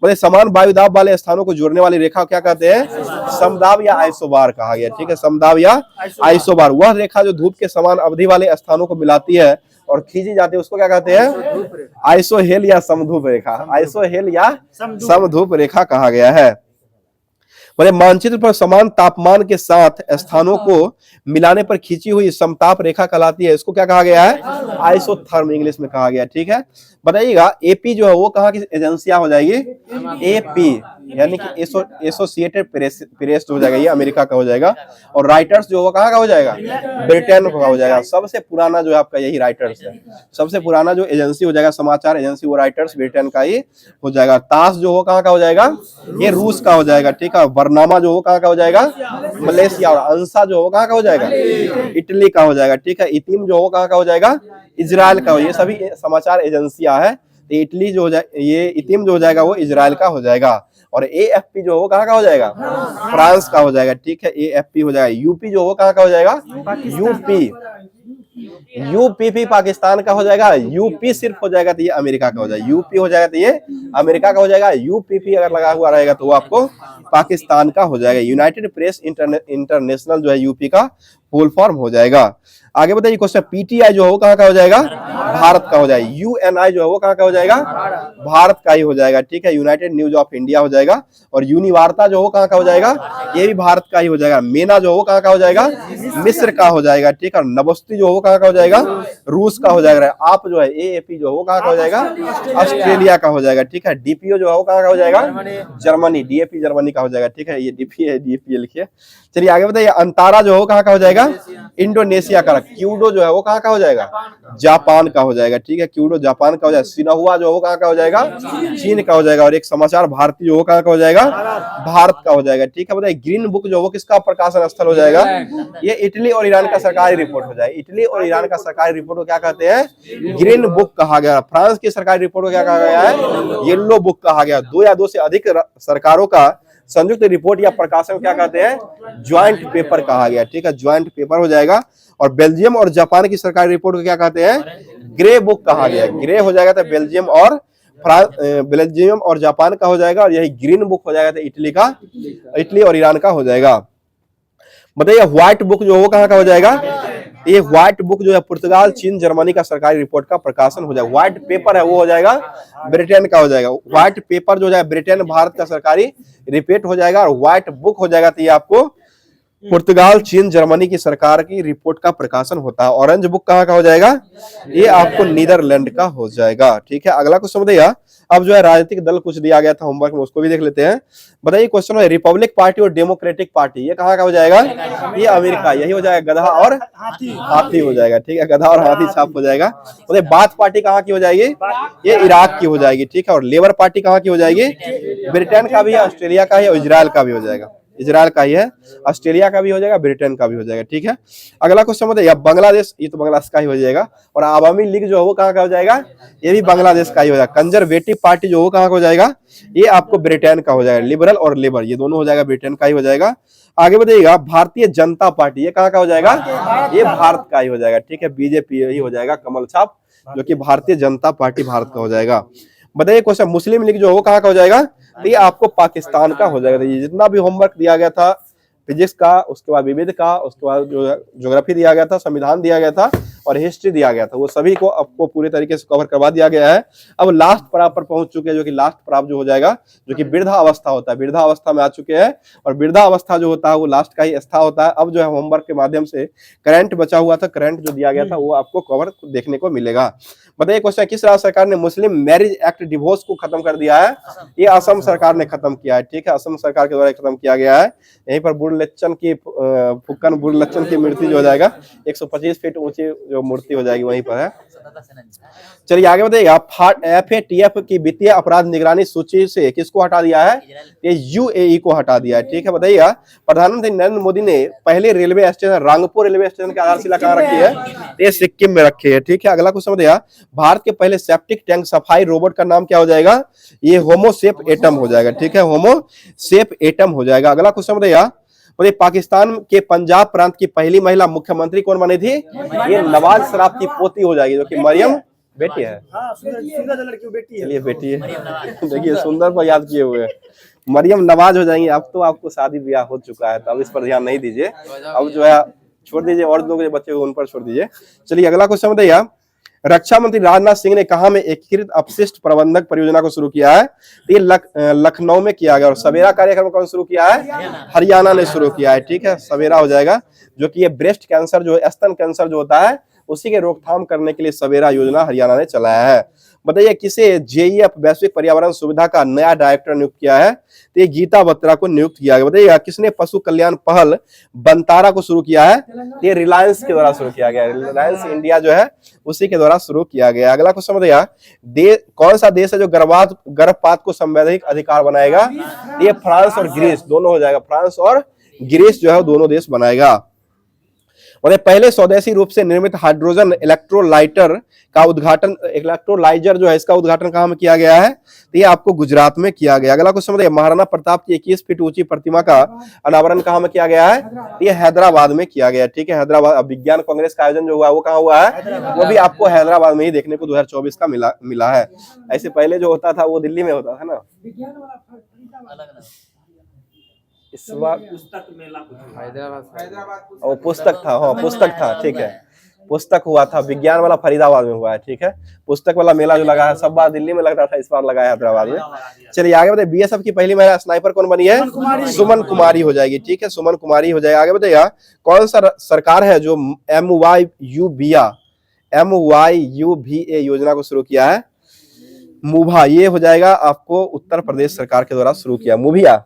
मतलब समान वायुदाब वाले स्थानों को जोड़ने वाली रेखा क्या कहते हैं, समदाब या आइसोबार कहा गया। ठीक है, समदाब या आइसोबार, वह रेखा जो धूप के समान अवधि वाले स्थानों को मिलाती है और खींची जाती है उसको क्या कहते हैं, आइसोहेल या समधूप रेखा। आइसोहेल या समधूप रेखा कहा गया है। बोले मानचित्र पर समान तापमान के साथ स्थानों को मिलाने पर खींची हुई समताप रेखा कहलाती है। इसको क्या कहा गया है, आइसोथर्म इंग्लिश में कहा गया। ठीक है, बताइएगा एपी जो है वो कहाँ की एजेंसियां हो जाएगी, एपी यानी कि एसोसिएटेड प्रेस हो जाएगा, ये अमेरिका का हो जाएगा। और राइटर्स जो वो कहाँ का हो जाएगा, ब्रिटेन का हो जाएगा। सबसे पुराना जो है आपका यही राइटर्स है, सबसे पुराना जो एजेंसी हो जाएगा समाचार एजेंसी वो राइटर्स ब्रिटेन का ही हो जाएगा। ताश जो वो कहाँ का हो जाएगा, ये रूस का हो जाएगा। ठीक है, बरनामा जो वो कहाँ का हो जाएगा, मलेशिया। और अंसा जो वो कहाँ का हो जाएगा, इटली का हो जाएगा। ठीक है, इतिम जो वो कहाँ का हो जाएगा, इजराइल का हो। ये सभी समाचार एजेंसियां है। इटली जो हो जाए, ये इतिम जो हो जाएगा वो इजराइल का हो जाएगा। और एएफपी जो हो कहाँ का हो जाएगा, फ्रांस का हो जाएगा। ठीक है, एएफपी हो जाएगा। यूपी जो हो कहाँ का हो जाएगा, यूपी, यूपीपी पाकिस्तान का हो जाएगा। यूपी सिर्फ हो जाएगा तो ये अमेरिका का हो जाएगा। यूपी हो जाएगा तो ये अमेरिका का हो जाएगा। यूपीपी अगर लगा हुआ रहेगा तो वो आपको पाकिस्तान का हो जाएगा। यूनाइटेड प्रेस इंटरनेशनल जो है यूपी का फुल फॉर्म हो जाएगा। आगे बताइए क्वेश्चन, पीटीआई जो है वो कहाँ का हो जाएगा, भारत का हो जाएगा। यूएनआई जो है वो कहाँ का हो जाएगा, भारत का ही हो जाएगा। ठीक है, यूनाइटेड न्यूज ऑफ इंडिया हो जाएगा। और यूनिवार्ता जो हो कहाँ का हो जाएगा, ये भी भारत का ही हो जाएगा। मेना जो हो कहाँ का हो जाएगा, मिस्र का हो जाएगा। ठीक है, नवोस्ती जो हो कहाँ का हो जाएगा, रूस का हो जाएगा। आप जो है एएपी जो हो कहाँ का हो जाएगा, ऑस्ट्रेलिया का हो जाएगा। ठीक है, डीपीओ जो है कहाँ का हो जाएगा, जर्मनी, डीएपी जर्मनी का हो जाएगा। ठीक है, ये डीपी है, डीपी लिखिए। चलिए आगे बताइए अंतारा जो हो कहाँ का हो जाएगा, इंडोनेशिया का क्यूडो जो है वो कहाँ का हो जाएगा, जापान का हो जाएगा, ठीक है, क्यूडो जापान का हो जाएगा। सिन्हुआ जो है वो कहाँ का हो जाएगा, चीन का हो जाएगा। और एक समाचार भारती जो वो कहाँ का हो जाएगा, भारत का हो जाएगा, ठीक है। बताइए ग्रीन बुक जो वो किसका प्रकाशन स्थल हो जाएगा, ये इटली और ईरान का सरकारी रिपोर्ट हो जाएगा। इटली और ईरान का सरकारी रिपोर्ट को क्या कहते हैं, ग्रीन बुक कहा गया। फ्रांस की सरकारी रिपोर्ट को क्या कहा गया है, येलो बुक कहा गया। 2 या 2 से अधिक सरकारों का संयुक्त रिपोर्ट या प्रकाशन क्या कहते हैं, ज्वाइंट पेपर कहा गया, ठीक है, ज्वाइंट पेपर हो जाएगा। और बेल्जियम और जापान की सरकारी रिपोर्ट को क्या कहते हैं, ग्रे बुक कहा गया। ग्रे हो जाएगा तो बेल्जियम और जापान का हो जाएगा, और यही ग्रीन बुक हो जाएगा तो इटली और ईरान का हो जाएगा। बताइए व्हाइट बुक जो वो कहाँ का हो जाएगा, ये व्हाइट बुक जो है पुर्तगाल, चीन, जर्मनी का सरकारी रिपोर्ट का प्रकाशन हो जाएगा। व्हाइट पेपर है वो हो जाएगा ब्रिटेन का हो जाएगा। व्हाइट पेपर जो है ब्रिटेन, भारत का सरकारी रिपोर्ट हो जाएगा। और व्हाइट बुक हो जाएगा तो ये आपको पुर्तगाल, चीन, जर्मनी की सरकार की रिपोर्ट का प्रकाशन होता है। ऑरेंज बुक कहाँ का हो जाएगा, ये आपको नीदरलैंड का हो जाएगा, ठीक है। अगला क्वेश्चन बताइए। अब जो है राजनीतिक दल कुछ दिया गया था होमवर्क में, उसको भी देख लेते हैं। बताइए क्वेश्चन है रिपब्लिक पार्टी और डेमोक्रेटिक पार्टी ये कहाँ का हो जाएगा, ये अमेरिका, यही हो जाएगा गधा और हाथी हो जाएगा, ठीक है, गधा और हाथी छाप हो जाएगा। बताइए बाथ पार्टी कहाँ की हो जाएगी, ये इराक की हो जाएगी, ठीक है। और लेबर पार्टी कहाँ की हो जाएगी, ब्रिटेन का भी है, ऑस्ट्रेलिया का है और इजराइल का भी हो जाएगा। इजराइल का ही है, ऑस्ट्रेलिया का भी हो जाएगा, ब्रिटेन का भी हो जाएगा, ठीक है। अगला क्वेश्चन बताइए बांग्लादेश, ये तो बांग्लादेश का ही हो जाएगा। और आवामी लीग जो है वो कहाँ का हो जाएगा, ये भी बांग्लादेश का ही हो जाएगा। कंजर्वेटिव पार्टी जो वो कहाँ का हो जाएगा, ये आपको ब्रिटेन का हो जाएगा। लिबरल और लेबर ये दोनों हो जाएगा, ब्रिटेन का ही हो जाएगा। आगे बताइएगा भारतीय जनता पार्टी ये कहाँ का हो जाएगा, ये भारत का ही हो जाएगा, ठीक है। बीजेपी ही हो जाएगा, कमल छाप, जो कि भारतीय जनता पार्टी भारत का हो जाएगा। बताइए क्वेश्चन मुस्लिम लीग जो वो कहाँ का हो जाएगा, तो ये आपको पाकिस्तान का हो जाएगा। ये जितना भी होमवर्क दिया गया था फिजिक्स का, उसके बाद विविध का, उसके बाद जो ज्योग्राफी दिया गया था, संविधान दिया गया था और हिस्ट्री दिया गया था, वो सभी को आपको पूरे तरीके से कवर करवा दिया गया है। अब लास्ट पड़ाव पर पहुंच चुके हैं, जो कि लास्ट पड़ाव जो हो जाएगा, जो कि वृद्धा अवस्था होता है। वृद्धा अवस्था में आ चुके हैं और वृद्धा अवस्था जो होता है वो लास्ट का ही स्थान होता है। अब जो है होमवर्क के माध्यम से करंट बचा हुआ था, करंट जो दिया गया था वो आपको कवर देखने को मिलेगा। बताइए क्वेश्चन किस राज्य सरकार ने मुस्लिम मैरिज एक्ट डिवोर्स को खत्म कर दिया है, ये असम सरकार ने खत्म किया है, ठीक है, असम सरकार के द्वारा खत्म किया गया है। यहीं पर बुढ़लच्चन की फुक्कन बुढ़लच्चन की मूर्ति जो हो जाएगा 125 फीट ऊंची जो मूर्ति हो जाएगी वहीं पर है। चलिए आगे बताइएगा FATF की वित्तीय अपराध निगरानी सूची से किसको हटा दिया है, ये UAE को हटा दिया है, ठीक है। बताइएगा प्रधानमंत्री नरेंद्र मोदी ने पहले railway station Rangpur railway station की आधारशिला कहाँ रखी है, ये सिक्किम में रखी है, ठीक है। अगला क्वेश्चन बताइएगा भारत के पहले सेप्टिक टैंक सफाई रोबोट का नाम क्या हो जाएगा, ये होमो सेप एटम हो जाएगा, ठीक है, होमो सेप एटम हो जाएगा। अगला क्वेश्चन बताइएगा पाकिस्तान के पंजाब प्रांत की पहली महिला मुख्यमंत्री कौन बनी थी, ये नवाज शरीफ की पोती हो जाएगी, जो कि मरियम बेटी है, चलिए बेटी है, देखिए सुंदर पर याद किए हुए मरियम नवाज हो जाएंगी। अब तो आपको शादी ब्याह हो चुका है तो अब इस पर ध्यान नहीं दीजिए, अब जो है छोड़ दीजिए, और लोग जो बच्चे उन पर छोड़ दीजिए। चलिए अगला क्वेश्चन बताइए रक्षा मंत्री राजनाथ सिंह ने कहा में एकीकृत अपशिष्ट प्रबंधक परियोजना को शुरू किया है, ये लखनऊ में किया गया। और सवेरा कार्यक्रम कौन शुरू किया है, हरियाणा ने शुरू किया है, ठीक है, सवेरा हो जाएगा, जो कि ये ब्रेस्ट कैंसर जो स्तन कैंसर जो होता है उसी के रोकथाम करने के लिए सवेरा योजना हरियाणा ने चलाया है। बताइए किसे JEF वैश्विक पर्यावरण सुविधा का नया डायरेक्टर नियुक्त किया है, तो ये गीता बत्रा को नियुक्त किया गया। बताइए किसने पशु कल्याण पहल बंतारा को शुरू किया है, ये रिलायंस के द्वारा शुरू किया गया, रिलायंस इंडिया जो है उसी के द्वारा शुरू किया गया। अगला क्वेश्चन बताइए कौन सा देश है जो गर्भपात को संवैधानिक अधिकार बनाएगा, ये फ्रांस और ग्रीस दोनों हो जाएगा, फ्रांस और ग्रीस जो है दोनों देश बनाएगा। और पहले स्वदेशी रूप से निर्मित हाइड्रोजन इलेक्ट्रोलाइटर का उद्घाटन, इलेक्ट्रोलाइजर जो है इसका उद्घाटन कहाँ में किया गया है, तो ये आपको गुजरात में किया गया। अगला क्वेश्चन बताइए महाराणा प्रताप की 21 फीट ऊंची प्रतिमा का अनावरण कहाँ में किया गया है, ये हैदराबाद में किया गया, ठीक है। हैदराबाद विज्ञान कांग्रेस का आयोजन जो हुआ वो कहाँ हुआ है, वो भी आपको हैदराबाद में ही देखने को 2024 का मिला है। ऐसे पहले जो होता था वो दिल्ली में होता था ना, इस बार पुस्तक मेला हैदराबाद और पुस्तक था, हाँ पुस्तक था, ठीक है, पुस्तक हुआ था, विज्ञान वाला फरीदाबाद में हुआ है, ठीक है। पुस्तक वाला मेला जो लगा है सब बार दिल्ली में लगता था, इस बार लगा है हैदराबाद में। चलिए आगे बताइए BSF की पहली महिला स्नाइपर कौन बनी है, सुमन कुमारी हो जाएगी, ठीक है, सुमन कुमारी हो जाएगी। आगे बताइए कौन सा सरकार है जो MYUVA योजना को शुरू किया है, मुभा, ये हो जाएगा आपको उत्तर प्रदेश सरकार के द्वारा शुरू किया, मुभिया,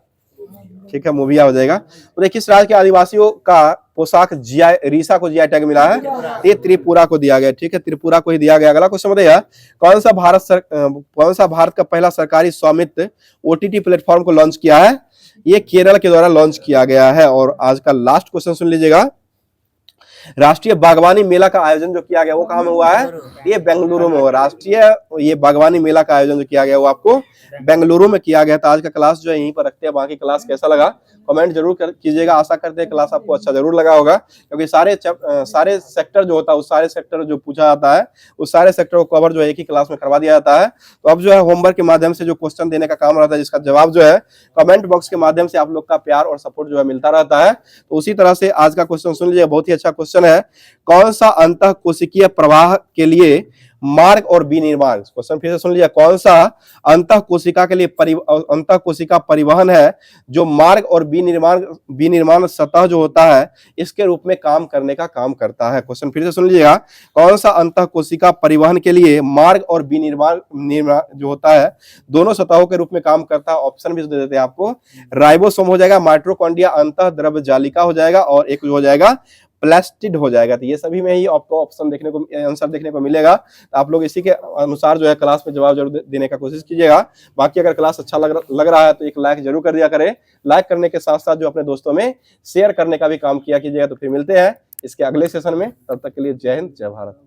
ठीक है, मुभिया हो जाएगा। तो देखिए किस राज्य के आदिवासियों का पोशाक जीआई, रीसा को जीआई टैग मिला है, ये त्रिपुरा को दिया गया। ठीक है, त्रिपुरा को ही दिया गया। अगला क्वेश्चन बताइए, कौन सा भारत का पहला सरकारी स्वामित्व ओटीटी प्लेटफॉर्म को लॉन्च किया है? ये केरल के द्वारा लॉन्च किया गया है। और आज का लास्ट क्वेश्चन सुन लीजिएगा, राष्ट्रीय बागवानी मेला का आयोजन जो किया गया वो कहाँ में हुआ है? ये बेंगलुरु में हुआ। राष्ट्रीय ये बागवानी मेला का आयोजन जो किया गया वो आपको बेंगलुरु में किया गया था। आज का क्लास जो है यहीं पर रखते हैं। बाकी क्लास कैसा लगा कमेंट जरूर कीजिएगा। आशा करते हैं क्लास आपको अच्छा जरूर लगा होगा, क्योंकि सारे सेक्टर जो होता है उस सारे सेक्टर जो पूछा जाता है उस सारे सेक्टर को कवर जो है एक ही क्लास में करवा दिया जाता है। तो अब जो है होमवर्क के माध्यम से जो क्वेश्चन देने का काम रहता है, जिसका जवाब जो है कमेंट बॉक्स के माध्यम से आप लोग का प्यार और सपोर्ट जो है मिलता रहता है। तो उसी तरह से आज का क्वेश्चन सुन लीजिए, बहुत ही अच्छा क्वेश्चन है। कौन सा अंतःकोशिकीय प्रवाह के लिए मार्ग और विनिर्माण, क्वेश्चन फिर से सुन लीजिए, कौन सा अंतःकोशिका के लिए अंतःकोशिका परिवहन है जो मार्ग और विनिर्माण सतह जो होता है इसके रूप में काम करने का काम करता है? क्वेश्चन फिर से सुन लीजिएगा, कौन सा अंतःकोशिका परिवहन के लिए मार्ग और विनिर्माण जो होता है दोनों सतहों के रूप में काम करता है? ऑप्शन भी दे देते हैं आपको, राइबोसोम हो जाएगा, माइटोकॉन्ड्रिया अंतः द्रव्य जालिका हो जाएगा, और एक जो हो जाएगा प्लास्टिड हो जाएगा। तो ये सभी में ही आपको ऑप्शन देखने को, आंसर देखने को मिलेगा। तो आप लोग इसी के अनुसार जो है क्लास में जवाब जरूर देने का कोशिश कीजिएगा। बाकी अगर क्लास अच्छा लग रहा है तो एक लाइक जरूर कर दिया करें। लाइक करने के साथ साथ जो अपने दोस्तों में शेयर करने का भी काम किया कीजिएगा। तो फिर मिलते हैं इसके अगले सेशन में, तब तक के लिए जय हिंद, जय भारत।